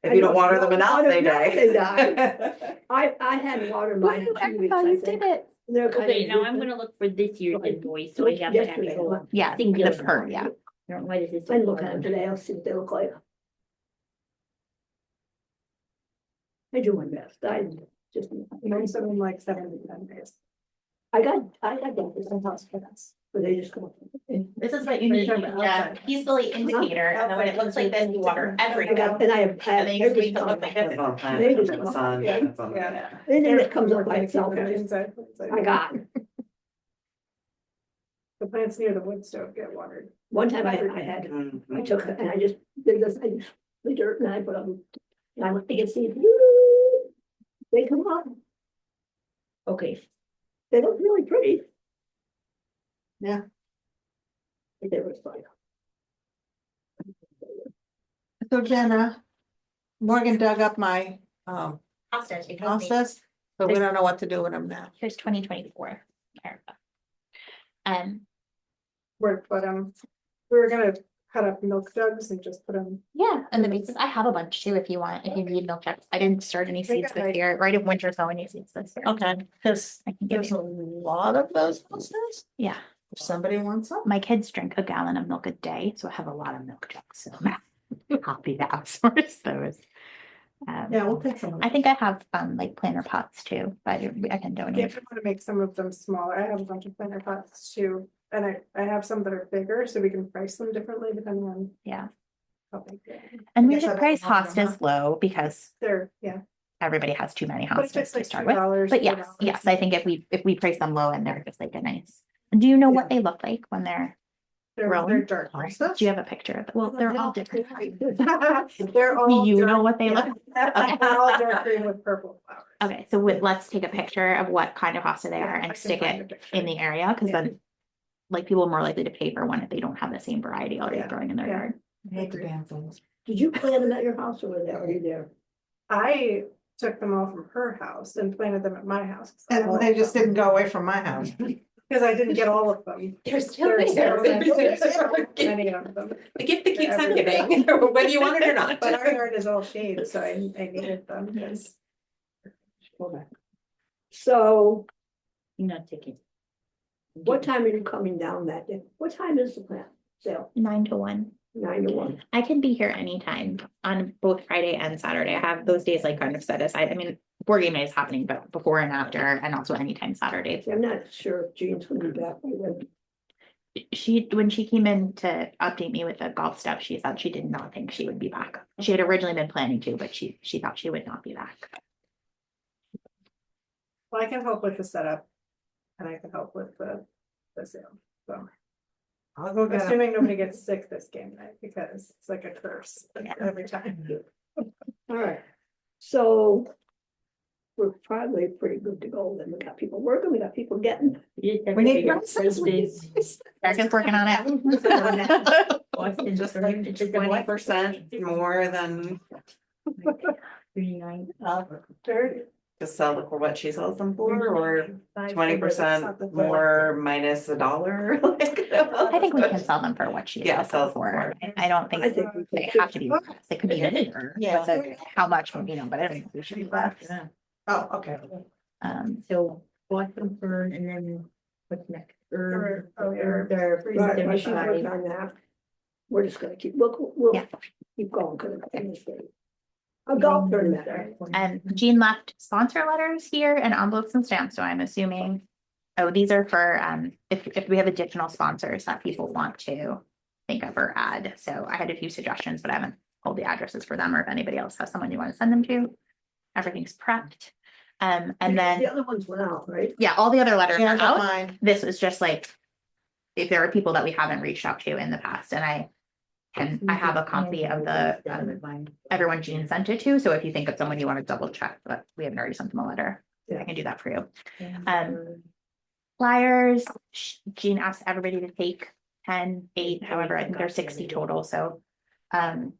If you don't water them enough, they They die. die. I hadn't watered mine in 2 weeks, I think. it. They're kind Okay, of now I'm drooping. gonna look for this year's Like, invoice, so I have an yesterday, actual. Yeah, singular the per, one. yeah. I don't know why this is. so I look at them hard. today, I'll see what they look like. I do my best, I just. Most of them like 7 to 10 days. I got dentists in hospitals, but they just come up. This is what you Are you need, talking about yeah, outside? peacefully indicator, and then when it looks like this, you water I everything. got, and I have. And then you just make it look like this. Well, plant, They it's just in the come sun, up, yeah. it's on the- Yeah. yeah. Anything that comes More up by finicky itself, than I inside. I got. The plants near the wood stove get watered. One time I had, I Mhm. took it and I just did this, I just, the dirt and I put them, and I went to get seeds. They come up, Okay, they look really pretty. Yeah. But they were fine. So Jenna, Morgan dug up my Hostas, you told me. hostas, but we don't know what to do with them now. Here's 2024. But we were gonna cut up milk jugs and just put them. Yeah, and the bases, I have a bunch too, if you want, if you need milk jugs. I didn't start any seeds this year, right in winter, so any seeds this year. Okay, because I can give there's a you, lot of those hostas. yeah, If somebody wants some. my kids drink a gallon of milk a day, so I have a lot of milk jugs, so I'm happy to outsource those. Yeah, we'll take some. of I them. think I have like planter pots too, but I can Yeah, donate. if you want to make some of them smaller, I have a bunch of planter pots too. And I have some that are bigger, so we can price them differently depending on Yeah, how big they are. and I we guess should I've price got one of them, hostas low because They're, yeah. everybody has too many But if hostas it's to like start with. $2. But yes, $4, yes, I think if we price them low and they're just like a nice. Do you know what they look like when they're, They're growing? dark. Hostas? do you have a picture of it? Well, they're all different. They're all. You know dark- what they look yeah. They're all dark green with purple flowers. Okay, so let's take a picture of what kind of hosta they are Yeah, I and can stick find it a picture. in the area, because Yeah. then like people are more likely to pay for one if they don't have the same variety already Yeah, growing in their yeah. yard. I hate the damn things. Did you plant them at your house or were they already there? I took them all from her house and planted them at my house. And they just didn't go away from my house. Because I didn't get all of them. They're still There's there. many of them. The gift that keeps on Everywhere. giving, whether you want it or not. But our yard is all shade, so I needed them because Okay. So You're not taking. what time are you coming down that day? What time is the plant sale? 9 to 1. 9 to 1. I can be here anytime on both Friday and Saturday. I have those days like kind of set aside. I mean, board game night is happening, but before and after, and also anytime Saturday. I'm not sure if Jean's gonna be back by then. When she came in to update me with the golf stuff, she said she did not think she would be back. She had originally been planning to, but she thought she would not be back. well, I can help with the setup. And I can help with the sale, so. I'll go get them. Assuming nobody gets sick this game night, because it's like a curse every time. All right, so we're probably pretty good to go then. We got people working, we got people getting. We need Prices. Eric's working on it. Just like 20% more than 39. to sell for what she sells them for, or 20% more minus $1. I think we can sell them for what she Yeah, sells sells them for. for. I don't think I think we they can. have to be less. They could be more. Yeah. So how much, but I don't think we should be less. Oh, okay. So Boston Fern and then what's next? Herb, They're Right, while she's 375. working on that, we're just gonna we'll Yeah. keep going, cause it's in this day. A golf tournament, right? And Jean left sponsor letters here and envelopes and stamps, so I'm assuming. Oh, these are for if we have additional sponsors that people want to think of or add. So I had a few suggestions, but I haven't pulled the addresses for them, or if anybody else has someone you want to send them to. Everything's prepped. And The then, other ones went out, right? yeah, all the other letters Yeah, I are got out. mine. This is just like, if there are people that we haven't reached out to in the past, and I have a copy of the everyone Jean sent it to, so if you think of someone you want to double check, but we haven't already sent them a letter, I can do that for you. Flyers, Jean asked everybody to take 10, 8, however, I think there's 60 total, so. And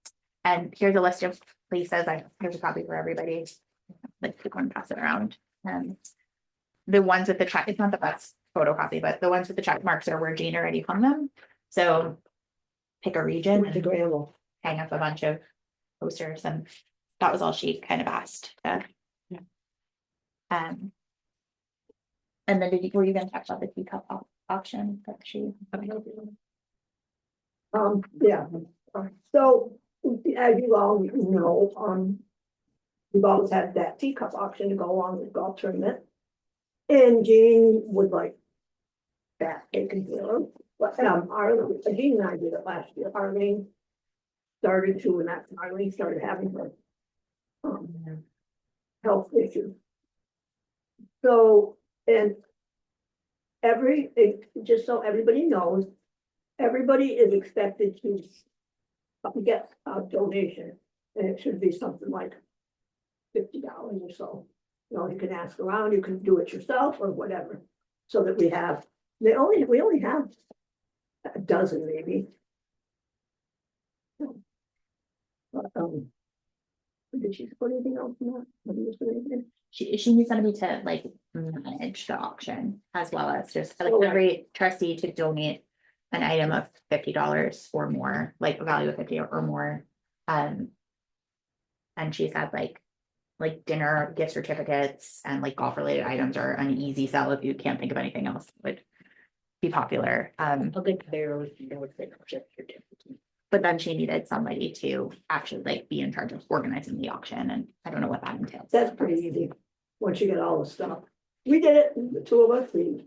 here's a list of places, here's a copy for everybody. Like, click one, pass it around. The ones with the check, it's not the best photocopy, but the ones with the check marks are where Jean already hung them. So pick a region With the and Granville. hang up a bunch of posters, and that was all she kind of asked. And then were you gonna talk about the teacup auction that she? Yeah, so as you all know, we've always had that teacup auction to go along with golf tournament. And Jean would like that taken care of, but Arlene, Jean and I did it last year. Arlene started to, and that's when Arlene started having her health issues. So, and just so everybody knows, everybody is expected to get a donation, and it should be something like $50 or so. You know, you can ask around, you can do it yourself or whatever, so that we only have a dozen maybe. But, did she put anything else in that? Have you put anything? She needs somebody to like manage the auction, as well as just like Oh, right. every trustee to donate an item of $50 or more, like a value of 50 or more. And she said like dinner, gift certificates, and like golf related items are an easy sell if you can't think of anything else that would be popular. A good barrel, there was like just certificate. But then she needed somebody to actually like be in charge of organizing the auction, and I don't know what that entails. That's pretty easy, once you get all the stuff. We did it, the two of us, and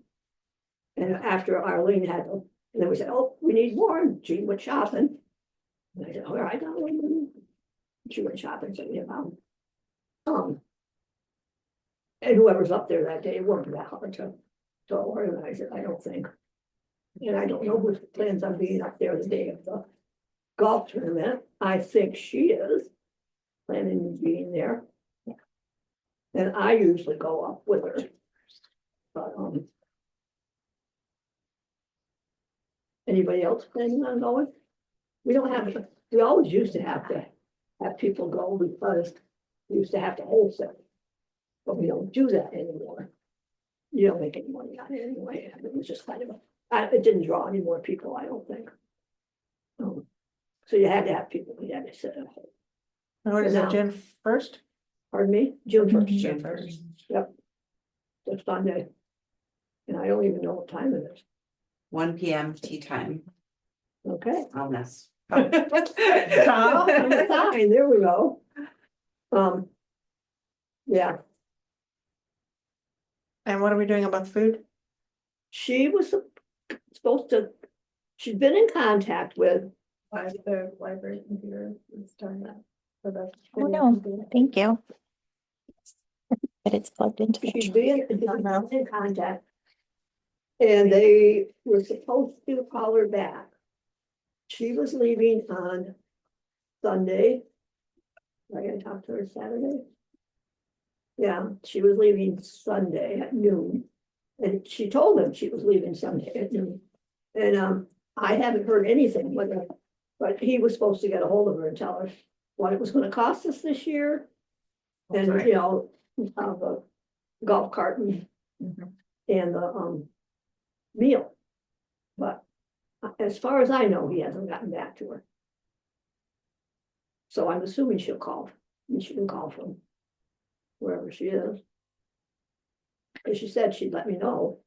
after Arlene had, and then we said, oh, we need more, and Jean went shopping. And I said, all right, now, she went shopping, so we found. And whoever's up there that day, it wasn't that hard to organize it, I don't think. And I don't know who plans on being up there the day of the golf tournament. I think she is planning on being there. And I usually go up with her. But, anybody else planning on going? We don't have, we always used to have people go because we used to have to wholesale. But we don't do that anymore. You don't make any money on it anyway. It was just kind of, it didn't draw any more people, I don't think. So you had to have people, you had to set up. What is No. it, June 1st? Pardon me, June first, June 1st. it's Sunday. And I don't even know what time it is. 1 PM tea time, Okay. wellness. Fine, there we go. Yeah, And what are we doing about the food? she was supposed to, she's been in contact with, The library computer is done that. For the. Oh, no, thank you. But it's plugged into. the she's charger. been in contact. And they were supposed to call her back. She was leaving on Sunday. Right, I talked to her Saturday. Yeah, she was leaving Sunday at noon. And she told them she was leaving Sunday at noon. And I haven't heard anything with her, but he was supposed to get a hold of her and tell her what it was gonna cost us this year. And, Right. you know, the golf cart and the meal. But as far as I know, he hasn't gotten back to her. So I'm assuming she'll call, and she can call from wherever she is. Because she said she'd let me know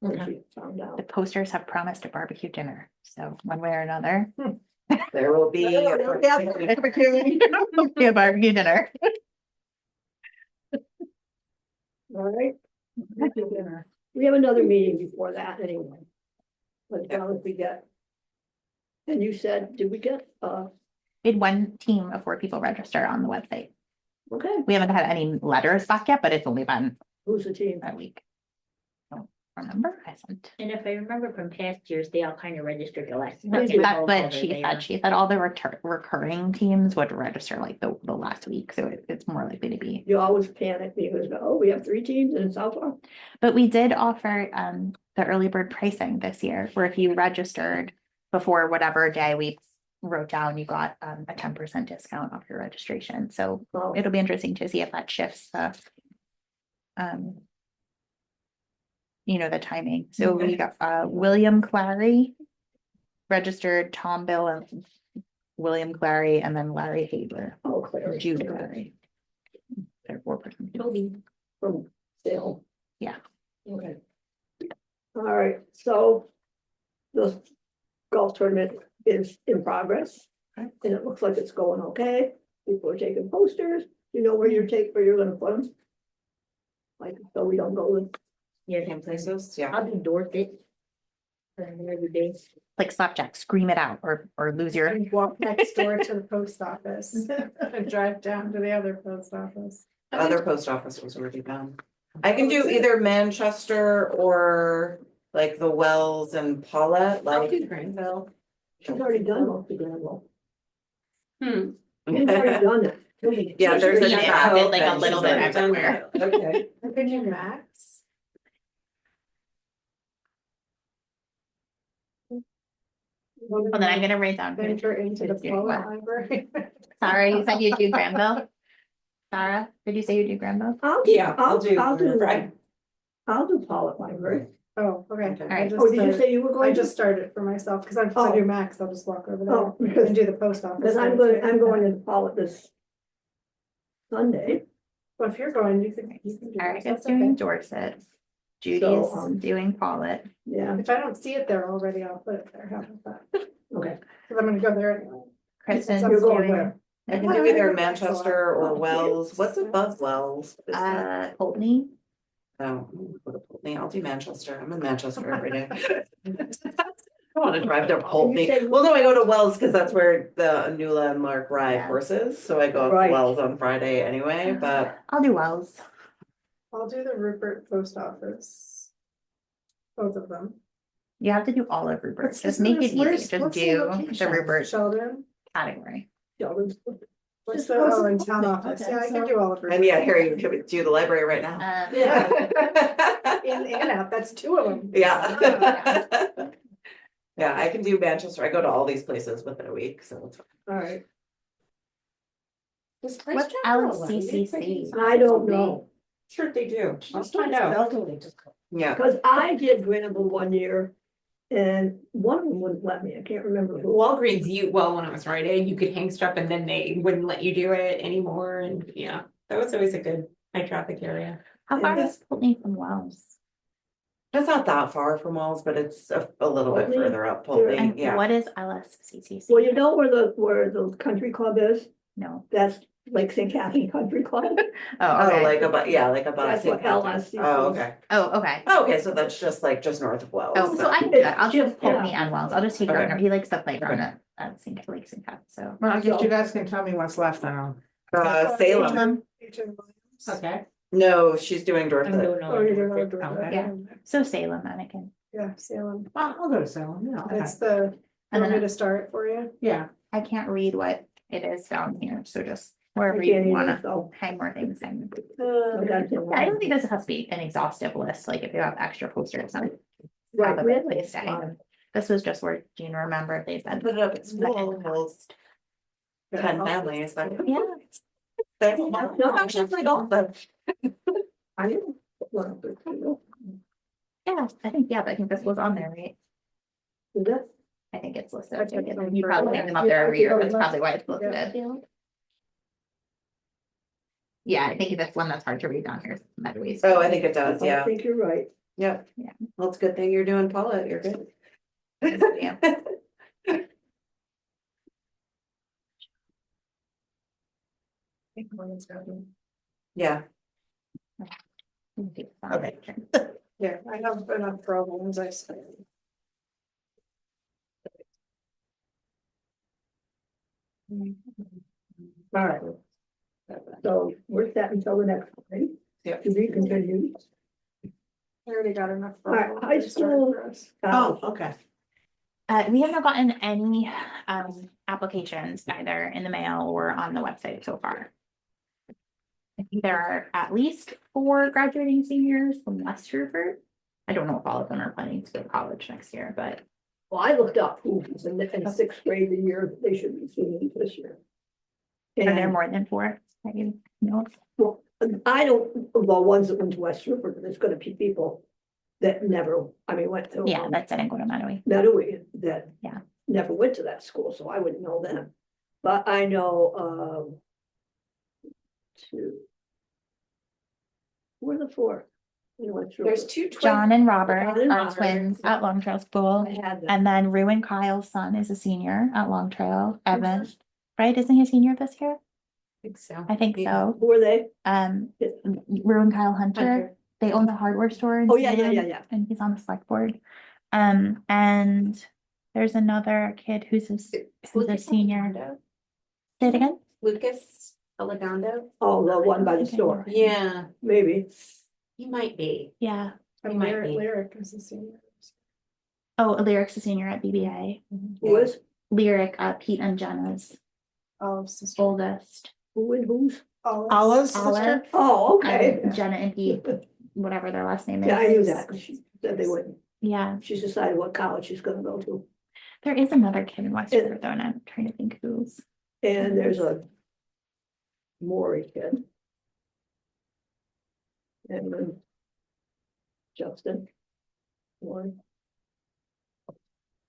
when she found The out. posters have promised a barbecue dinner, so one way or another. There will be. Yeah, Be a barbecue dinner. All right. We have another meeting before that anyway. But as long as we get. And you said, did we get, We had one team of 4 people register on the website. okay, We haven't had any letters back yet, but it's only been who's the team? a week. Don't remember, I sent. And if I remember from past years, they all kind of registered the last. That's second what roll call she that said. She said all the recurring teams would register like the last week, so it's more likely to be. You always panic because, oh, we have 3 teams in South Park. But we did offer the early bird pricing this year, where if you registered before whatever day we wrote down, you got a 10% discount off your registration. So Oh, it'll be interesting to see if that shifts the the timing. So we got William Clary registered, Tom Bill and William Clary, and then Larry Haber, oh, Clary. Jude Clary. They're 4-person. Toby. From Salem. Yeah. Okay. All right, so the golf tournament is in progress. Okay. And it looks like it's going okay. People are taking posters. You know where where you're gonna put them? Like, so we don't go with, Yeah, Same places, yeah. I'll do Dorset. For every day. Like slapjack, scream it out or lose your. And walk next door to the post office and drive down to the other post office. The other post office was already done. I can do either Manchester or like the Wells and Paulette, I'll like. do Granville. she's already done most of Granville. Hmm. She's already done it. Yeah, there's a Yeah, track did like a that little she's bit already done everywhere. that. Okay. I could do Max. Well, then I'm gonna write down. Venture into the It's your Paula what? library. Sarah, you said you do Granville? Sarah, did you say you do Granville? I'll do Pollitt Library. Oh, okay. Okay. I just Oh, did you started- say you were I going to? just started for myself, because if Oh. I do Max, I'll just walk over Oh, there because and do the post office. Because I'm going to Pollitt this Sunday. Well, if you're going, you can do Eric that. is doing Dorset. Judy's So, doing Paulette. Yeah, If I don't see it there already, I'll put it there. How about that? okay. Because I'm gonna go there anyway. Kristen's You're going doing where? I can do either Manchester or Wells. What's above Wells? Pulteney. Oh, I'll do Manchester. I'm in Manchester every day. I want to drive to Pulteney. Well, no, I go to Wells because that's where the Nula and Mark ride Yeah. horses. So I go up Right. to Wells on Friday anyway, but I'll do Wells. I'll do the Rupert post office. Both of them. You have to do all of Rupert. What's Just the- make it easy. where's- Just what's the do the location? Rupert Category. category. Sheldon's. What's Just the, post oh, it. in town office, Okay, yeah, I can so- do all of it. and yeah, here you could do the library right now. Yeah. In and out, that's 2 of them. Yeah. Yeah, I can do Manchester. I go to all these places within a week, so it's fine. All right, Does What's Price Chopper allow LCCC? you to- I don't know, Sure they do. Let's find out. Yeah, because I did Granville one year, and one of them wouldn't let me, I can't remember who. Walgreens, well, when I was Rite Aid, you could hang stuff and then they wouldn't let you do it anymore, and yeah, that was always a good high traffic area. How far Yeah. is Pulteney from Wells? it's not that far from Walls, but it's a little bit Pulteney? further up, Pulte, And yeah. what is LSCCC? Well, you know where the country club is? No. That's like St. Catherine Country Club. Oh, Oh, okay. like about, yeah, like about. That's what LSCC Oh, is. okay. Oh, okay. Oh, okay, so that's just north of Wells. Oh, so I can do that. I'll just Just- Pulteney yeah. and Wells. I'll just take Okay. Gardner. He likes the playground at St. Cat, so. Well, I guess you guys can tell me what's left now. Salem, Okay. no, she's doing I'm Dorset. doing Oh, you're doing all all. Dorset. Yeah. So Salem, Anakin. Yeah, Salem. Well, I'll go to Salem, yeah. That's the, And want me then to start for you? Yeah, I can't read what it is down here, so just I wherever can't you either, wanna so. hang more things in. so that's it. I don't think this has to be an exhaustive list, like if you have extra posters on. Right, have a we good have place to hang them. This was just where Gina remembered they I said. put it up at school, almost 10 families, but. Yeah. No, actually, it's like all of them. I didn't. Well, but, you know, Yeah, I think this was on there, right? is that- I think it's listed. That's what I'm You sure. probably hang them up there every year, that's probably why it's listed. Yeah, I think this one that's hard to read down here is Meadows. Oh, I think it does, I yeah, think you're right. yep. Yeah. Well, it's a good thing you're doing Paula, you're good. Yeah. Yeah, Okay. Yeah, I have enough problems, I say. All right. So we're set until the next one, right? Yeah. To be continued. I already got enough. All right, problems high to start school. for us. oh, okay. We have not gotten any applications either in the mail or on the website so far. I think there are at least 4 graduating seniors from West Rupert. I don't know if all of them are planning to go to college next year, but Well, I looked up who was in the sixth grade the year they should be seniors this year. are there And, more than 4 that you know? well, I don't, well, ones that went to West Rupert, there's gonna be people that never, I mean, went to. Yeah, that's didn't go to Meadowy. Meadowy that. Yeah. Never went to that school, so I wouldn't know them. But I know, 2. Who are the 4? In West There's Rupert? 2 twins. John and Robert John and are Robert. twins at Long Trail School. I had them. And then Rue and Kyle's son is a senior at Long Trail. Evan, right? Isn't he a senior this year? Think so. I think so. Who are they? Rue and Kyle Hunter, Hunter. they own the hardware store. in Oh, yeah, yeah, Salem, yeah, yeah. And he's on the select board. And there's another kid who's a senior. Say it again? Lucas Eligondo? Oh, the one by the Okay. store, Yeah, maybe. he might be. Yeah. He And might Lyric, be. Lyric is the senior. Oh, Lyric's a senior at BBA. Who is, Lyric, Pete and Jenna's Olive's sister. oldest. who and whose? Olive's Olive. sister. Oh, okay. And Jenna and Pete, whatever their last name is. Yeah, I knew that, 'cause she said they wouldn't. Yeah, She's decided what college she's gonna go to. there is another kid in West It- River though, and I'm trying to think who's. And there's a Maury kid. And then Justin. Maury.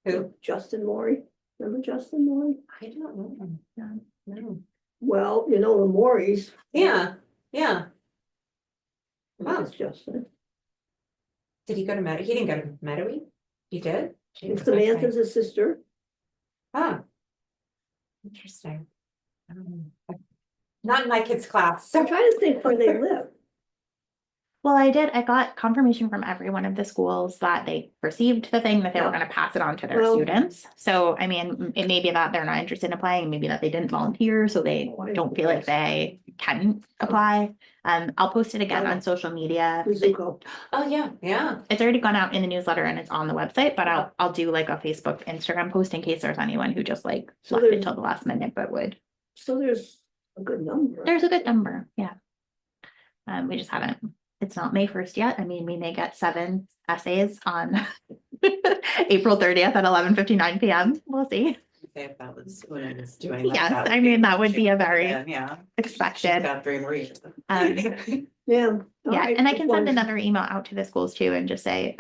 Who? Justin Maury. Remember Justin Maury? I don't know him. Yeah. No. Well, you know, the Maurys. Yeah, yeah. Wow. That's Justin. Did he go to Meadowy? He didn't go to Meadowy? He did? And Samantha's his sister. Ah. Interesting. Not in my kid's class. I'm trying to think where they live. Well, I got confirmation from every one of the schools that they received the thing, that they were Yeah. gonna pass it on to their Well- students. So, I mean, it may be that they're not interested in applying, maybe that they didn't volunteer, so they Oh, I don't feel like they can apply. I'll post it again on social media. Mizuko. Oh, yeah, yeah. It's already gone out in the newsletter and it's on the website, but I'll do like a Facebook, Instagram post in case there's anyone who just like So left it there's- till the last minute, but would. So there's a good number. There's a good number, yeah. We just haven't it's not May 1st yet. I mean, we may get 7 essays on April 30th at 11:59 PM. We'll see. Say if that was when I was doing that. Yes, that would I mean, that would she be a put it very in, yeah. She's expected. got 3 more years. Yeah. all Yeah, right, and I just can send wondered. another email out to the schools too and just say,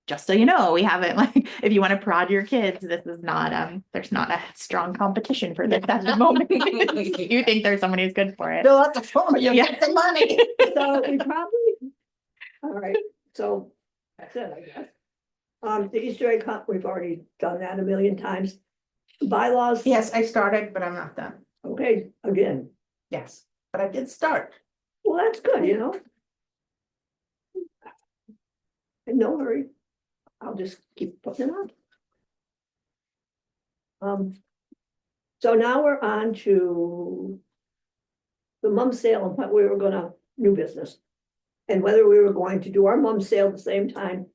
just so you know, we haven't like, if you want to prod your kids, this is not, there's not a strong competition for this at the moment. You think there's someone who's good for it. Fill out the form, you'll Yeah. get the money. So we probably, all right, so that's it, I guess. The Easter egg hunt, we've already done that a million times. Bylaws. Yes, I started, but I'm not done. Okay, again, Yes, but I did start. well, that's good, you know. In no hurry. I'll just keep putting it on. So now we're on to the mum sale and what we were gonna, new business. And whether we were going to do our mum sale at the same time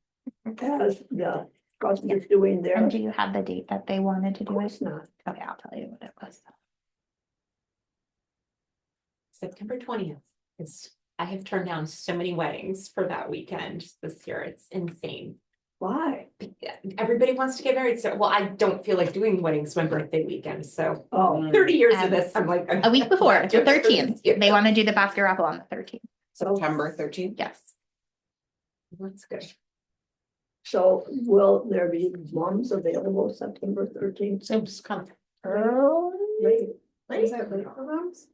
as the Scotts is doing And their, do you have the date that they wanted to of do it? course not. Okay, I'll tell you what it was. September 20th. I have turned down so many weddings for that weekend this year. It's insane. Why? Everybody wants to get married. So, well, I don't feel like doing weddings my birthday weekend. So Oh, 30 years of Um, this, I'm like. A week before, I'm the not doing it for 13th. this year. They want to do the basket raffle on the 13th. September 13th. Yes. That's good. so will there be mums available September 13th? Seems kind of early. Is that late for mums?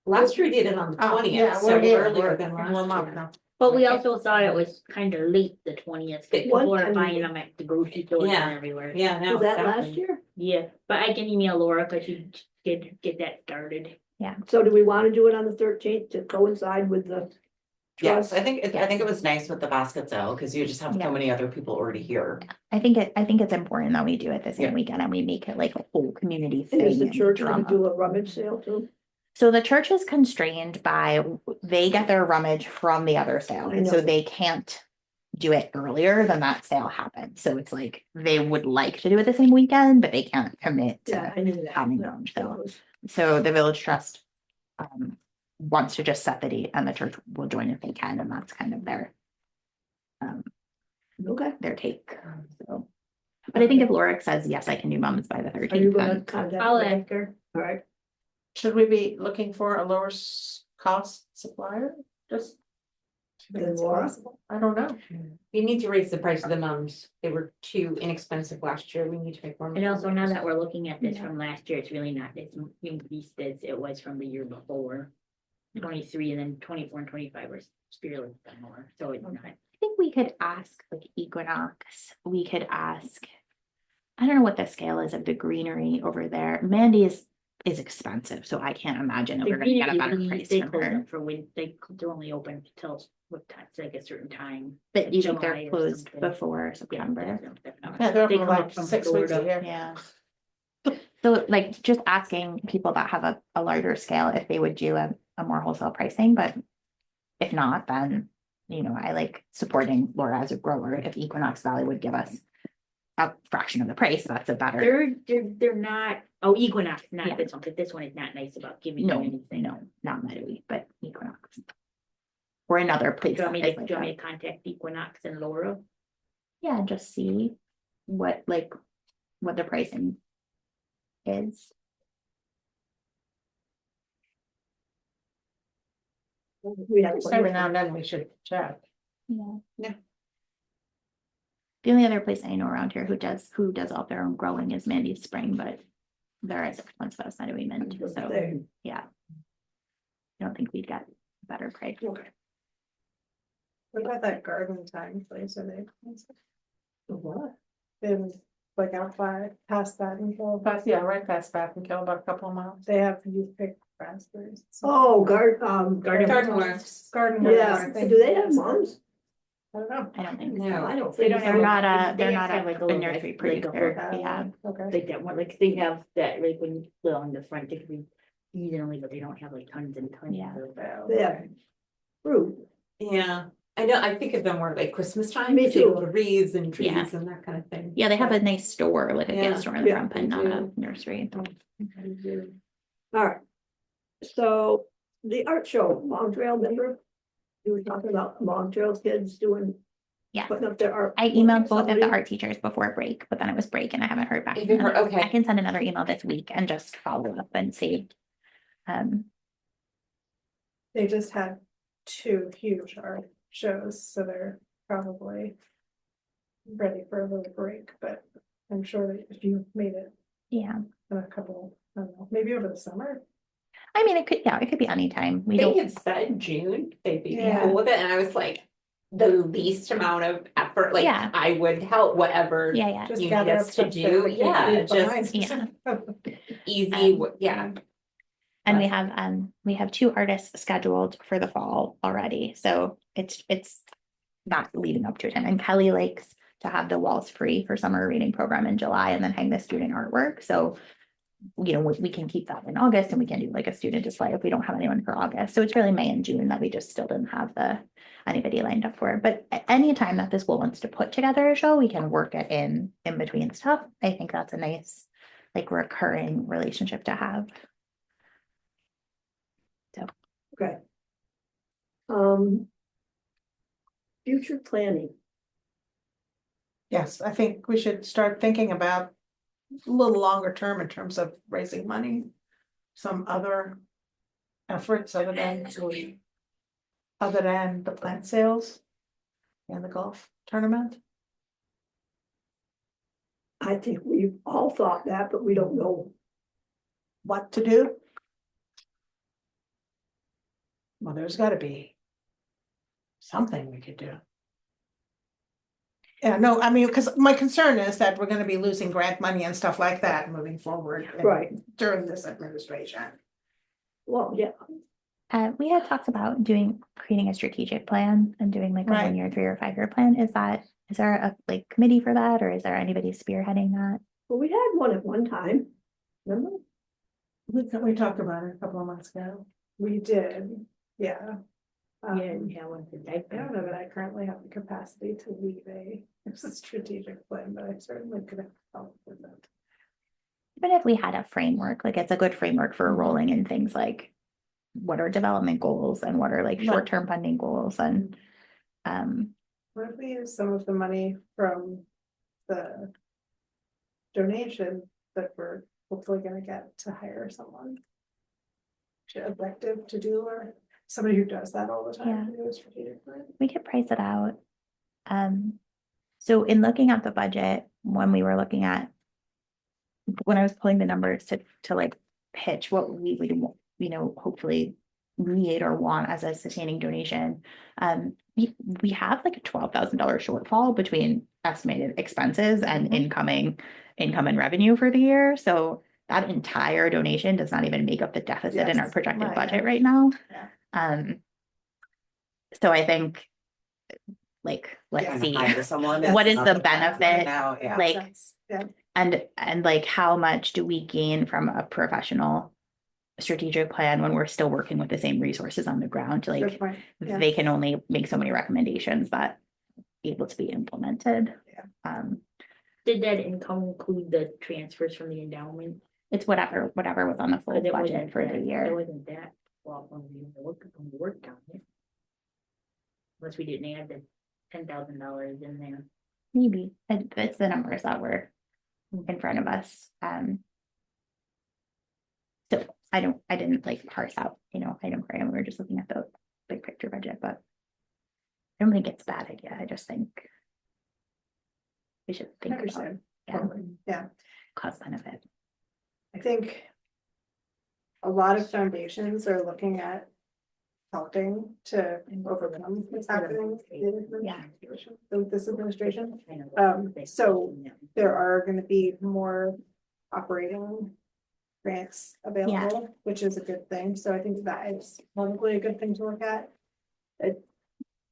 Last year we did it on the Oh, 20th, yeah, so we're here. earlier We're than warm last up year. now. But we also thought it was kind of late, the 20th, It people was, are I mean, buying them at the grocery store Yeah. and everywhere. Yeah, no. Was that last exactly. year? Yeah, but I can email Laura because she did get that started. So do we want to do it on the 13th to coincide with the? Yes, trust? I think it was nice with the basket sale because you just have Yeah. so many other people already here. I think it's important that we do it the same Yeah. weekend and we make it like a whole community And is thing. the and church gonna drama. do a rummage sale too? So the church is constrained by, they get their rummage from the other sale, I and so know. they can't do it earlier than that sale happens. So it's like, they would like to do it the same weekend, but they can't commit Yeah, to I knew that. having but their own that sale. was- So the village trust wants to just set the date and the church will join if they can, and that's kind of their Okay, their take. So, but I think if Laura says, yes, I can do mums by the are you 13th, gonna then contact? I'll her? ask her. All right, Should we be looking for a lower cost supplier? Just. Then Laura? I don't know. We need to raise the price of the mums. They were too inexpensive last year. We need to make more. And also now that we're looking at this from last year, it's really not as increased as it was from the year before. 23 and then 24 and 25 were severely more, so it's not. I think we could ask like Equinox, we could ask, I don't know what the scale is of the greenery over there. Mandy is expensive, so I can't imagine that The we're gonna get a greenery, better price they from close her. up for when they're only open till what time, it's like a certain time. But you think July they're or closed something. before Yeah, September? Yeah, they're They for come up like from 6 weeks a Florida. year. Yeah. So like just asking people that have a larger scale if they would do a more wholesale pricing, but if not, then, you know, I like supporting Laura as a grower. If Equinox Valley would give us a fraction of the price, that's a better. They're not, oh, Equinox, Yeah. not this one, because this one is not nice about giving No, them anything. no, not Meadowy, but Equinox. Or another place. Do you want that me is to, like do you want that. me to contact Equinox and Laura? Yeah, just see what the pricing is. we have. Every now and then we should check. Yeah. Yeah. The only other place I know around here who does all their own growing is Mandy Spring, but they're as expensive as Meadowy Mint, so yeah. I don't think we'd get a better price. Okay. What about that garden time place? Are they? What? In like out by past that and kill, past, yeah, right past that and kill about a couple of miles. They have you pick raspberries. Oh, Garden Works. Garden. yeah, Works, I think. do they have mums? I don't know. I don't think No. so. I don't They think don't so. have They're not have a like a little, nursery like a producer. hook, Yeah. Okay. like that one, like they have that, like when, well, on the front, they could be easily, but they don't have like tons and tons Yeah. of. Yeah. Fruit. Yeah, I know. I think of them more like Christmas time. Me with the too. little wreaths and trees Yeah. and that kind of thing. Yeah, they have a nice store, like a Yeah. gift store in the Yeah, front, but they not a do. nursery. All right. So the art show, Long Trail member, You were talking about Montrose kids doing, Yeah. putting up their art. I emailed both of the Somebody- art teachers before break, but then it was break and I haven't heard back. Have from you them. heard- okay. I can send another email this week and just follow up and see. They just had 2 huge art shows, so they're probably ready for a little break, but I'm sure that if you made it Yeah, in a couple, I don't know, maybe over the summer. I mean, it could be anytime. We They don't, had said June, they'd be Yeah. cool with it, and I was like, the least amount of effort, like, Yeah. I would help whatever. yeah, Just You need gather us up to stuff do, that we can't yeah, leave just- behind. Easy, Um, yeah. and But- we have 2 artists scheduled for the fall already, so it's not leading up to it. And Kelly likes to have the walls free for summer reading program in July and then hang the student artwork, so you know, we can keep that in August and we can do like a student display if we don't have anyone for August. So it's really May and June that we just still didn't have anybody lined up for. But any time that the school wants to put together a show, we can work it in between stuff. I think that's a nice like recurring relationship to have. Okay. Future planning. Yes, I think we should start thinking about a little longer term in terms of raising money. Some other efforts other than the plant sales and the golf tournament. I think we've all thought that, but we don't know. What to do? Well, there's gotta be something we could do. Yeah, no, I mean, because my concern is that we're gonna be losing grant money and stuff like that moving forward. Right. During this administration. Well, yeah, We had talked about creating a strategic plan and doing like a Right. 1-year, 3 or 5-year plan. Is there a like committee for that, or is there anybody spearheading that? well, we had one at one time. Remember? We talked about it a couple of months ago. We did, yeah. Yeah, yeah, one for I don't know that I currently have the capacity to lead a strategic plan, but I certainly could have helped with it. Even if we had a framework, like it's a good framework for rolling in things like what are development goals and what are like Right. short-term funding goals and What if we use some of the money from the donation that we're hopefully gonna get to hire someone? Objective to do, or somebody who does that all the time, to do a strategic plan? we could price it out. So in looking at the budget, when I was pulling the numbers to like pitch what we would, you know, hopefully need or want as a sustaining donation. We have like a $12,000 shortfall between estimated expenses and income and revenue for the year. So that entire donation does not even make up the deficit in our Yes, projected right, budget yeah. right now. Yeah. So I think like, let's Kinda see. hire someone What is not the plan right benefit? now, yeah. Like, Sense, yeah. and like how much do we gain from a professional strategic plan when we're still working with the same resources on the ground? Good Like point, yeah. they can only make so many recommendations that able to be implemented. Yeah. Did that income include the transfers from the endowment? It's whatever was on the full But it budget wasn't for the that- It year. wasn't that, well, when we worked on it. Unless we didn't add the $10,000 in there. Maybe it's the numbers that were in front of us. So I didn't like parse out, you know, item for item. We were just looking at the big picture budget, but I don't think it's a bad idea. I just think we should think about Understood, totally, yeah. cost benefit. I think a lot of foundations are looking at helping to overcome what's happening in Yeah. this administration. So there are gonna be more operating grants available, which is a good thing. So I think that is probably a good thing to look at.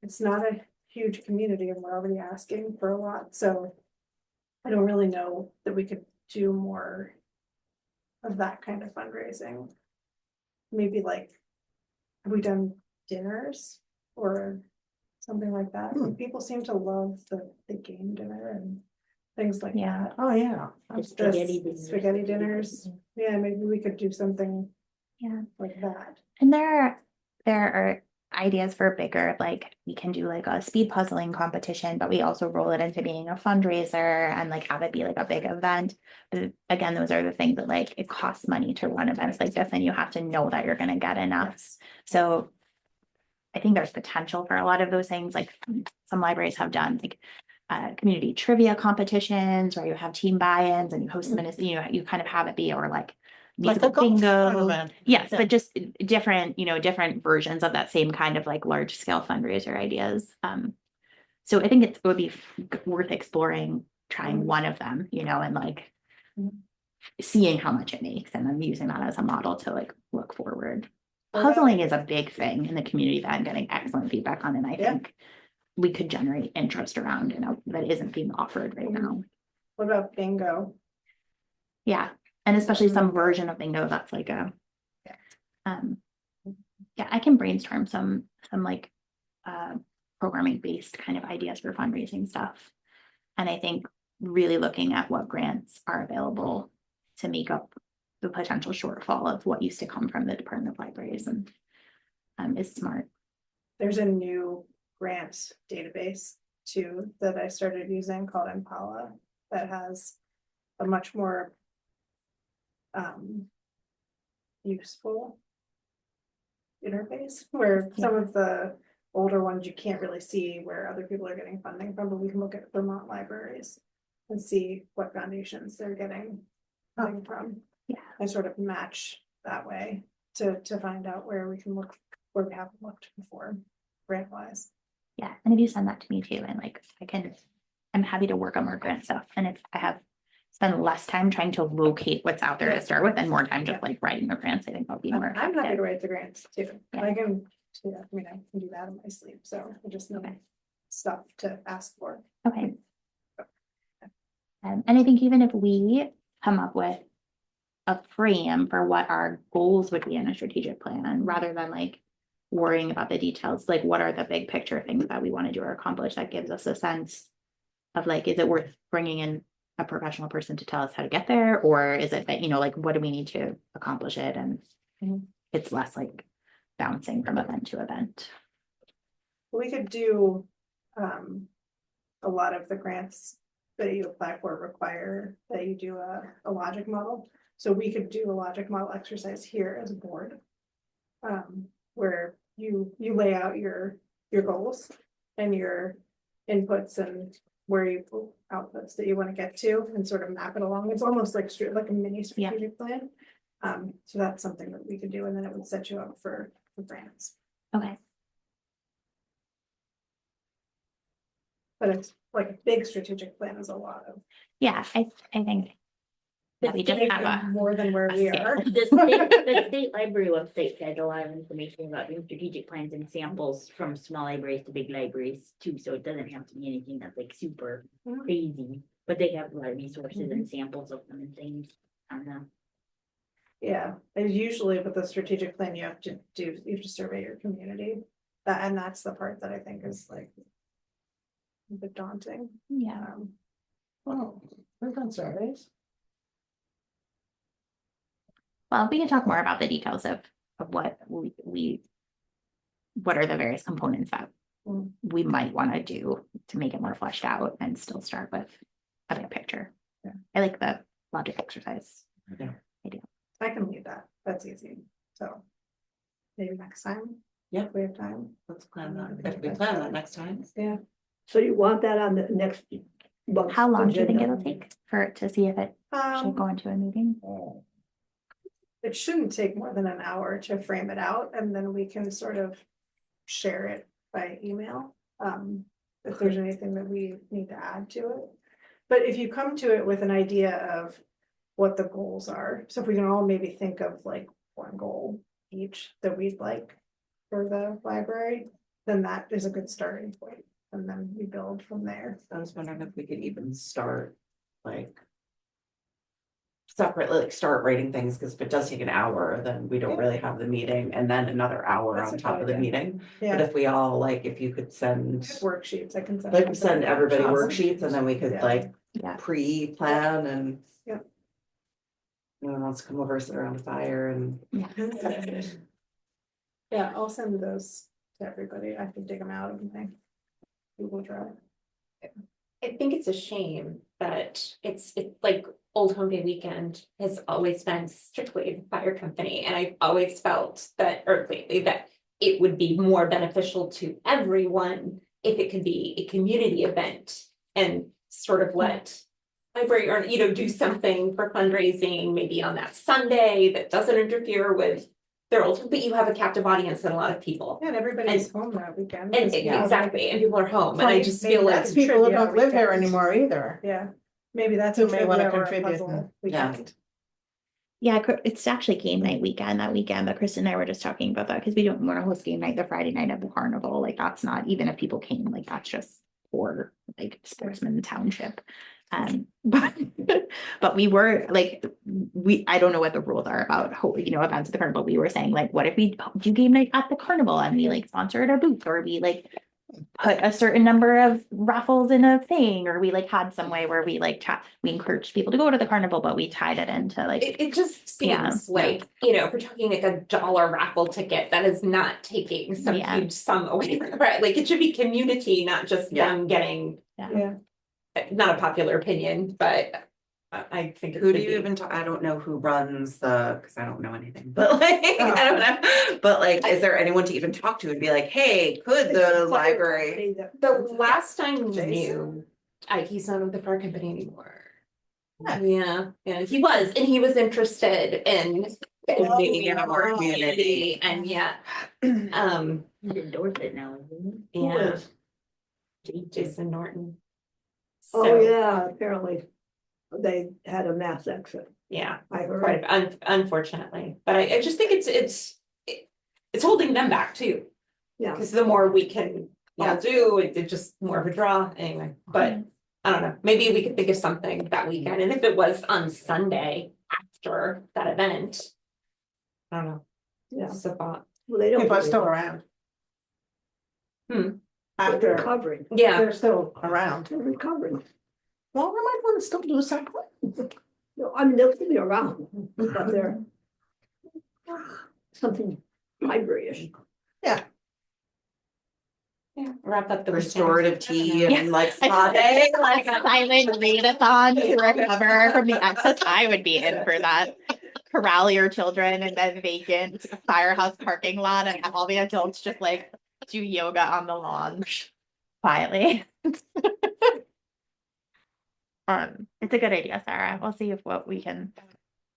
It's not a huge community and we're already asking for a lot, so I don't really know that we could do more of that kind of fundraising. Maybe like, have we done dinners or something like that? People seem to love the game dinner and things like Yeah. that. Oh, yeah. The Spaghetti dinners, yeah, maybe we could do something Yeah. like that. And there are ideas for bigger, like we can do like a speed puzzling competition, but we also roll it into being a fundraiser and like have it be like a big event. But again, those are the things that like it costs money to run events like this, and you have to know that you're gonna get enough. So I think there's potential for a lot of those things, like some libraries have done like community trivia competitions where you have team buy-ins and you host them in a, you kind of have it be, or like Like a musical golf bingo. event. Yes, Yeah. but just different, different versions of that same kind of like large scale fundraiser ideas. So I think it would be worth exploring, trying one of them, and like seeing how much it makes and then using that as a model to like look forward. What about- Puzzling is a big thing in the community that I'm getting excellent feedback on, and I Yeah. think we could generate interest around, that isn't being offered right now. What about bingo? Yeah, and especially some version of bingo that's like a, yeah, I can brainstorm some like programming based kind of ideas for fundraising stuff. And I think really looking at what grants are available to make up the potential shortfall of what used to come from the Department of Libraries and is smart. There's a new grant database too that I started using called Impala that has a much more useful interface where some of the older ones you can't really see where other people are getting funding from, but we can look at Vermont libraries and see what foundations they're getting funding from. Yeah. And sort of match that way to find out where we can look, where we haven't looked before, grant wise. Yeah, and if you send that to me too, and like I'm happy to work on more grant stuff. And if I have spend less time trying to locate what's out there to start with and more time just like writing the grants, I think that'll be more I'm happy to effective. write the grants too. Yeah. I can, I mean, I can do that in my sleep, so I just need stuff to ask for. Okay. And I think even if we come up with a frame for what our goals would be in a strategic plan, rather than like worrying about the details, like what are the big picture things that we want to do or accomplish, that gives us a sense of like, is it worth bringing in a professional person to tell us how to get there? Or is it that, like, what do we need to accomplish it? And it's less like bouncing from event to event. We could do, a lot of the grants that you apply for require that you do a logic model. So we could do a logic model exercise here as a board. Where you lay out your goals and your inputs and where you outputs that you want to get to and sort of map it along. It's almost like a mini strategic plan. So that's something that we could do, and then it would set you up for grants. Okay. But it's like a big strategic plan is a lot of. Yeah, I think that we just have More than where we scale. are. The state library website has a lot of information about doing strategic plans and samples from small libraries to big libraries too, so it doesn't have to be anything that's like super crazy, but they have a lot of resources and samples of them and things on them. Yeah, and usually with the strategic plan, you have to survey your community. And that's the part that I think is like a bit daunting. Yeah. Oh, we've done surveys. Well, we can talk more about the details of what what are the various components that we might want to do to make it more fleshed out and still start with a big picture. Yeah. I like the logic exercise. Yeah. Idea. I can lead that. That's easy. So maybe next time. Yeah. If we have time. Let's plan that. If we plan that next time. Yeah. So you want that on the next month's How long do you think agenda? it'll take to see if it should go into a meeting? It shouldn't take more than an hour to frame it out, and then we can sort of share it by email. If there's anything that we need to add to it. But if you come to it with an idea of what the goals are, so if we can all maybe think of like one goal each that we'd like for the library, then that is a good starting point, and then we build from there. I was wondering if we could even start like separately, like start writing things, because if it does take an hour, then we don't really have the meeting, and then another hour That's on a top good of the idea. meeting. But Yeah, if we all like, if you could send, worksheets, I can send. like send everybody workshops. worksheets, and then we could Yeah. like Yeah. pre-plan and. Yeah. No one wants to come over, sit around a fire and. Yeah, I'll send those to everybody. I can dig them out of my Google Drive. I think it's a shame that it's like Old Home Day weekend has always been strictly the fire company, and I've always felt that, or lately, that it would be more beneficial to everyone if it could be a community event and sort of let library or, you know, do something for fundraising, maybe on that Sunday that doesn't interfere with their old, but you have a captive audience and a lot of people. And everybody's home that weekend. And Yeah. exactly, and people are home, and I Funny, just maybe feel like, that's People who trivia don't live here weekend. anymore either. Yeah, maybe that's Who a may wanna trivia or a contribute, puzzle yeah. weekend. Yeah, it's actually game night weekend that weekend, but Chris and I were just talking about that because we don't want to host game night the Friday night of the carnival. Like that's not, even if people came, like that's just for like Sportsman Township. But we were like, I don't know what the rules are about, events at the carnival. We were saying like, what if we do game night at the carnival and we like sponsor it a booth, or we like put a certain number of raffles in a thing, or we like had some way where we like we encouraged people to go to the carnival, but we tied it into like, it just Yeah. seems like, you know, if we're talking like $1 raffle ticket, that is not taking some Yeah. huge sum away from it, right? Like it should be community, not just Yeah. them getting, Yeah, not a popular opinion, but I think. it Who do could you be. even talk, I don't know who runs because I don't know anything, but like, I don't know. But like, is there anyone to even talk to and be like, hey, could the library? The last I knew, Jason? he's not with the fire company anymore. Yeah. Yeah, he was, and he was interested in Making it a more community. and yeah, He's in Dorset now, isn't yeah, he? Jason Norton. Oh, So, yeah, apparently they had a mass exit, yeah, I heard. quite unfortunately, but I just think it's holding them back too. Yeah, Because the more we can all Yeah. do, it's just more of a draw anyway, but I don't know, maybe we could think of something that weekend, and if it was on Sunday after that event. I don't know, yeah. it's a thought. Well, they don't. People are believe still it. around. Hmm. They're After, recovering, Yeah, they're still around. they're recovering. Well, we might want to still do something. No, I mean, they'll still be around, but they're something library-ish. yeah, wrap up the Restorative tea Yeah. and like spa day. like a silent readathon to recover from the excess. I would be in for that. Corral your children in the vacant firehouse parking lot and have all the adults just like do yoga on the lawn quietly. It's a good idea, Sarah. We'll see what we can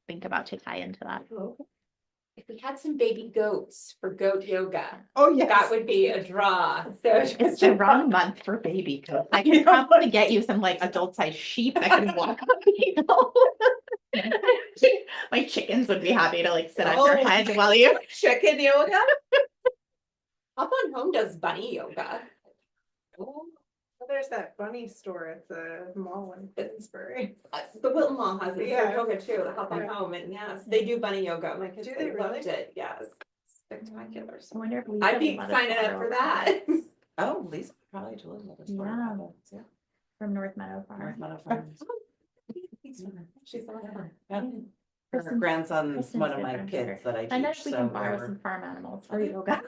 think about to tie into that. If we had some baby goats for goat yoga, Oh, yes. that would be a draw, so. It's the wrong month for baby goats. I can probably get you some like adult sized sheep that can walk on people. My chickens would be happy to like sit on your head while you. Chicken yoga? Up on Home does bunny yoga. Well, there's that bunny store at the mall in Finsbury. The Wilton Mall has it, Yeah. yoga too, Up on Yeah. Home, and yes, they do bunny yoga, my kids Do they loved really? it, yes. Spectacular, I wonder if I'd be signing up for that. Oh, Lisa probably totally let us. Yeah. From North Meadow Farm. She's so fun. Her Kristen's- grandson's Kristen's one of my different. kids that I I know teach, if we so can borrow we're- some farm animals for yoga.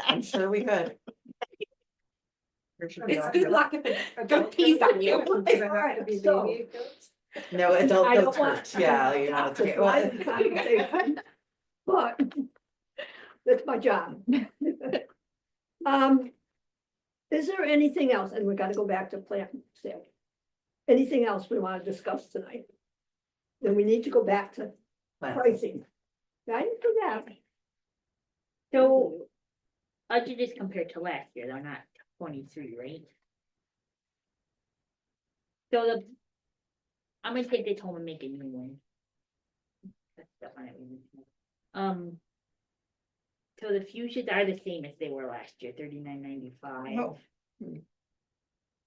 I'm sure we could. It's good luck if it goes peas on you. Does it have to be So- baby goats? No, adult I don't goats want- hurt, yeah, you know, it's It's okay. my conversation, but that's my job. Is there anything else, and we gotta go back to plant sale. Anything else we wanna discuss tonight? Then we need to go back to pricing. I didn't do that. So, just compared to last year, they're not 23, right? So I'm gonna take this home and make a new one. That's the one I was. So the fuchsias are the same as they were last year, $39.95. Oh.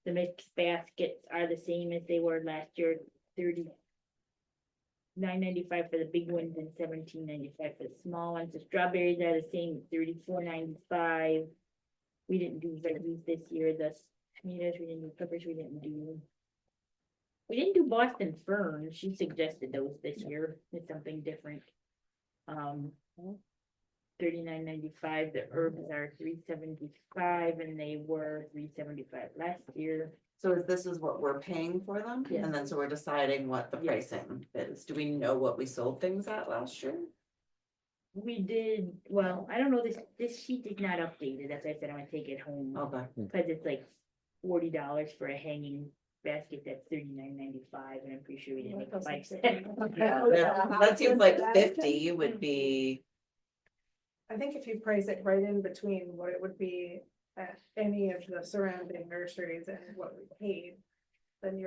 The mixed baskets are the same as they were last year, $39.95 for the big ones and $17.95 for the small ones. The strawberries are the same, $34.95. We didn't do veggies this year. The tomatoes, we didn't do peppers, we didn't do. We didn't do Boston ferns. She suggested those this year. It's something different. 39.95, the herbs are 375, and they were 375 last year. So is this is what we're paying for them? Yeah. And then so we're deciding what the Yeah. pricing is. Do we know what we sold things at last year? We did, well, I don't know, this sheet is not updated, that's why I said I'm gonna take it home, Okay. because it's like $40 for a hanging basket, that's 39.95, and I'm pretty sure we didn't make That doesn't 5 seem cents. like- Yeah, that seems like 50 would be, I think if you price it right in between what it would be at any of the surrounding nurseries and what we paid, then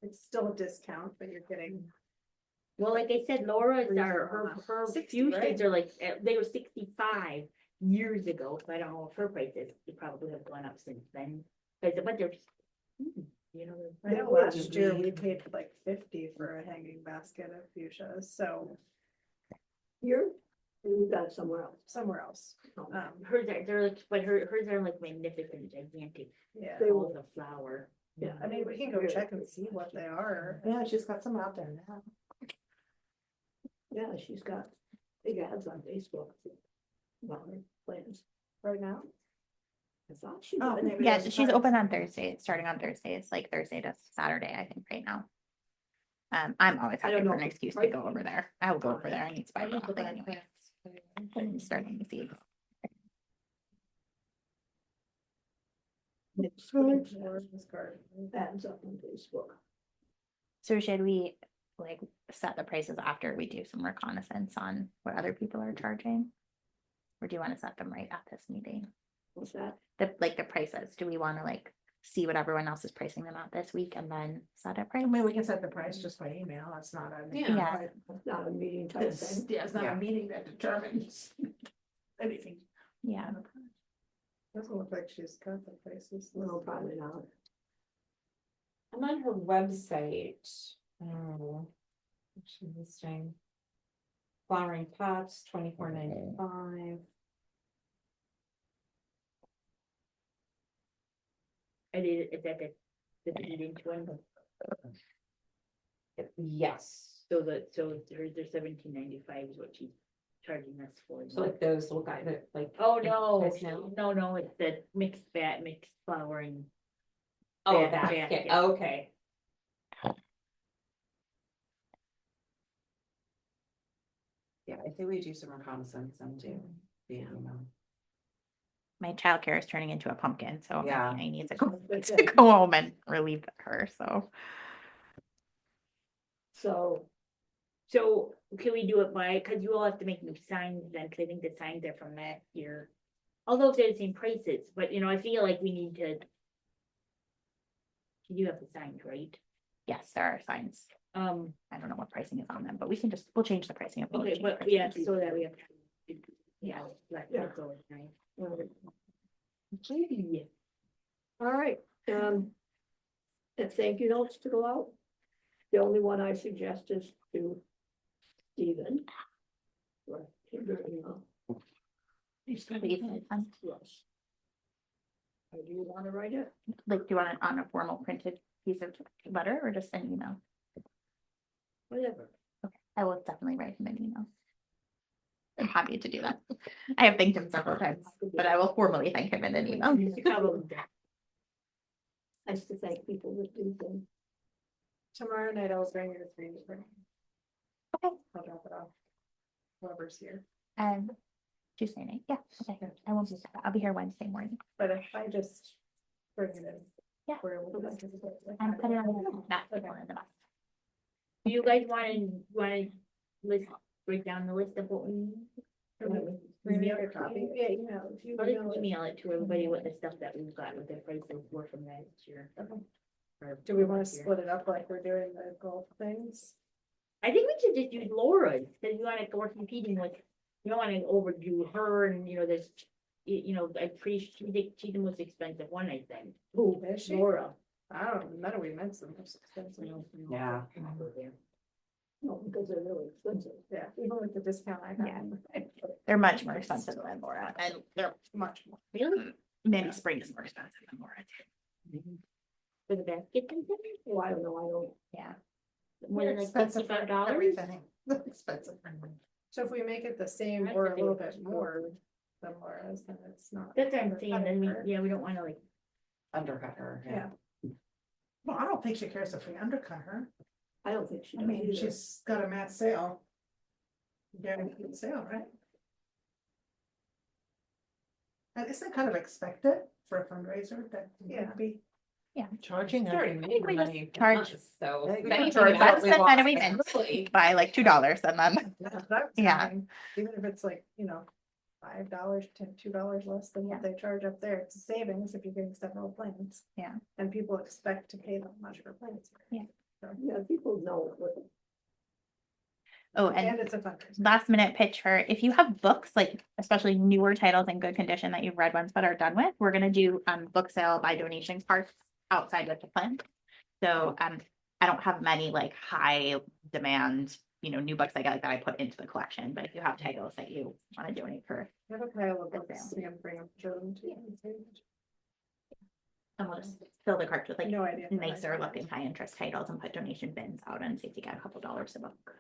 it's still a discount, but you're getting. Well, like I said, Laura's her 60, right? fuchsias are like, they were 65 years ago, so I don't know if her prices, they probably have gone up since then. But they're, you know. I know Yeah. last year we paid like 50 for a hanging basket of fuchsias, so Here, and you got it somewhere else. somewhere else. Hers are, they're like, but hers are like magnificent, gigantic, Yeah, They all the flower. Yeah. I mean, we can go check and see what they are. Yeah, she's got some out there now. Yeah, she's got big ads on Facebook about her plans. Right now. I thought she. Oh, did. Yeah, she's open on Thursday, starting on Thursday. It's like Thursday to Saturday, I think, right now. I'm always I happy don't for know an if it's excuse to right go for over you. there. I will go over there. I need to buy something anyway. I'm starting to see. It's ads up on Facebook. So should we like set the prices after we do some reconnaissance on what other people are charging? Or do you want to set them right at this meeting? What's that? The prices, do we want to like see what everyone else is pricing them out this week and then set a price? I mean, we can set the price just by email. That's not a. Yeah. It's not a meeting type It's, thing. yeah, it's not Yeah. a meeting that determines anything. Yeah, Doesn't look like she's got the prices. No, probably not. I'm on her website. Oh, what's she listing? Flowering pots, $24.95. And is that the 8-inch one? Yes, So hers are 17.95 is what she's charging us for. so like those little guys that like. Oh, no, Yes, no. no, it's the mixed flowering. Oh, Bad, that, bad, yeah, yeah. okay. yeah, I think we do some reconnaissance and do. Yeah. my childcare is turning into a pumpkin, so Yeah. I need to go home and relieve her, so. So, Can we do it cause you all have to make new signs then, cause I think the signs are from last year. Although they're the same prices, but I feel like we need to. You have the signs, right? Yes, there are signs. I don't know what pricing is on them, but we'll change the pricing. if we need to Okay, change but pricing. yeah, so that we have. Yeah, let Yeah. it go, right? all right, and thank you notes to go out. The only one I suggest is to Stephen. Right, Please, yes. Do you want to write it? like, do you want it on a formal printed piece of letter or just an email? Whatever. Okay, I will definitely write him an email. I'm happy to do that. I have thanked him several times, but I will formally thank him in an email. Nice to thank people that do things. Tomorrow night I'll bring your 3. Okay. I'll drop it off. Whoever's here, Tuesday night, yeah, okay, I won't be, I'll be here Wednesday morning. but if I just bring it in. Yeah. where we'll Okay. just- And put it on the back, Okay. on the back. Do you guys wanna list, break down the list of what we need? Maybe a copy. Yeah, email. If you I'll email just it. email it to everybody what the stuff that we've got with the prices were from last year. Or Do we want last to year. split it up like we're doing the golf things? I think we should just use Laura's, cause you wanna go competing with, you don't wanna overdo her and, there's, I'm pretty sure she's the most expensive one, I think. Who is she? Laura. I don't know, we meant some most expensive. Yeah. No, because they're really expensive. Yeah, even with the discount I got. Yeah. They're much more expensive than Laura, and they're Much more. Really? Many Spring is more expensive than Laura. For the basket container? Oh, I don't know, I don't. Yeah, More than like Expensive for $65? everything. Expensive. So if we make it the same Right, or but a they little would bit just more than Laura's, then it's not. That's what I'm saying, then we, undercutting her. yeah, we don't wanna like, Undercut her, yeah. Yeah, Well, I don't think she cares if we undercut her. I don't think she I does mean, either. she's got a mass sale. Guaranteed sale, right? And isn't it kind of expected for a fundraiser that Yeah. would be Yeah. charging? a- Sorry, think we just charge- charge, so. Yeah, you then can you charge can what That's we the want. better we did by like $2 and then, That's what I was Yeah. thinking. Even if it's like, $5 to $2 less than what they charge up there, it's a savings if you're getting several plants. Yeah. And people expect to pay that much for plants. Yeah. Yeah, people know what, oh, And and it's a fundraiser. last minute pitch for, if you have books, like especially newer titles in good condition that you've read once but are done with, we're gonna do book sale by donation parts outside with the plant. So I don't have many like high demand, new books I got like that I put into the collection, but if you have titles that you want to donate for, I have a pile of Good books, sale. you can bring them to them too. and we'll just fill the carts with like No idea. nicer looking high interest titles and put donation bins out and see if you get a couple dollars a book.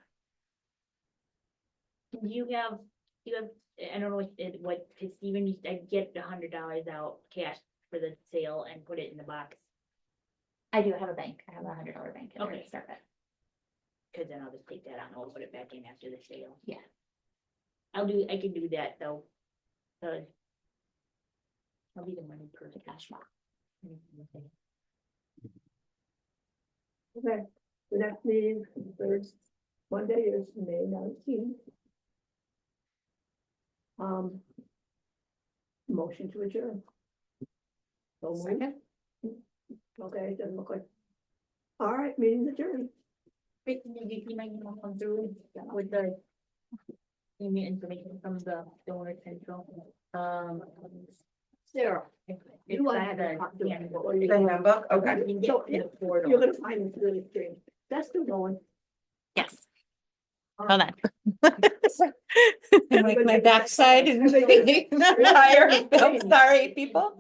you have, I don't know what, cause Steven used, I get $100 out cash for the sale and put it in the box. I do have a bank. I have $100 bank. in there to Okay. start with. Cause then I'll just take that out and I'll put it back in after the sale. Yeah. I can do that though. I'll be the money person. Cash box. okay, the next meeting, the third Monday is May 19th. Motion to adjourn. So moved. Second. Okay, doesn't look like. All right, meeting's adjourned. Wait, did you see my email come through with the email information from the donor central? Sarah, you want I to talk to me? Or The you- handbook, okay. You can get So, to yeah, the portal. You're gonna find it really strange. That's still going. Yes. Hold on. And like my backside is. I'm tired. I'm sorry, people.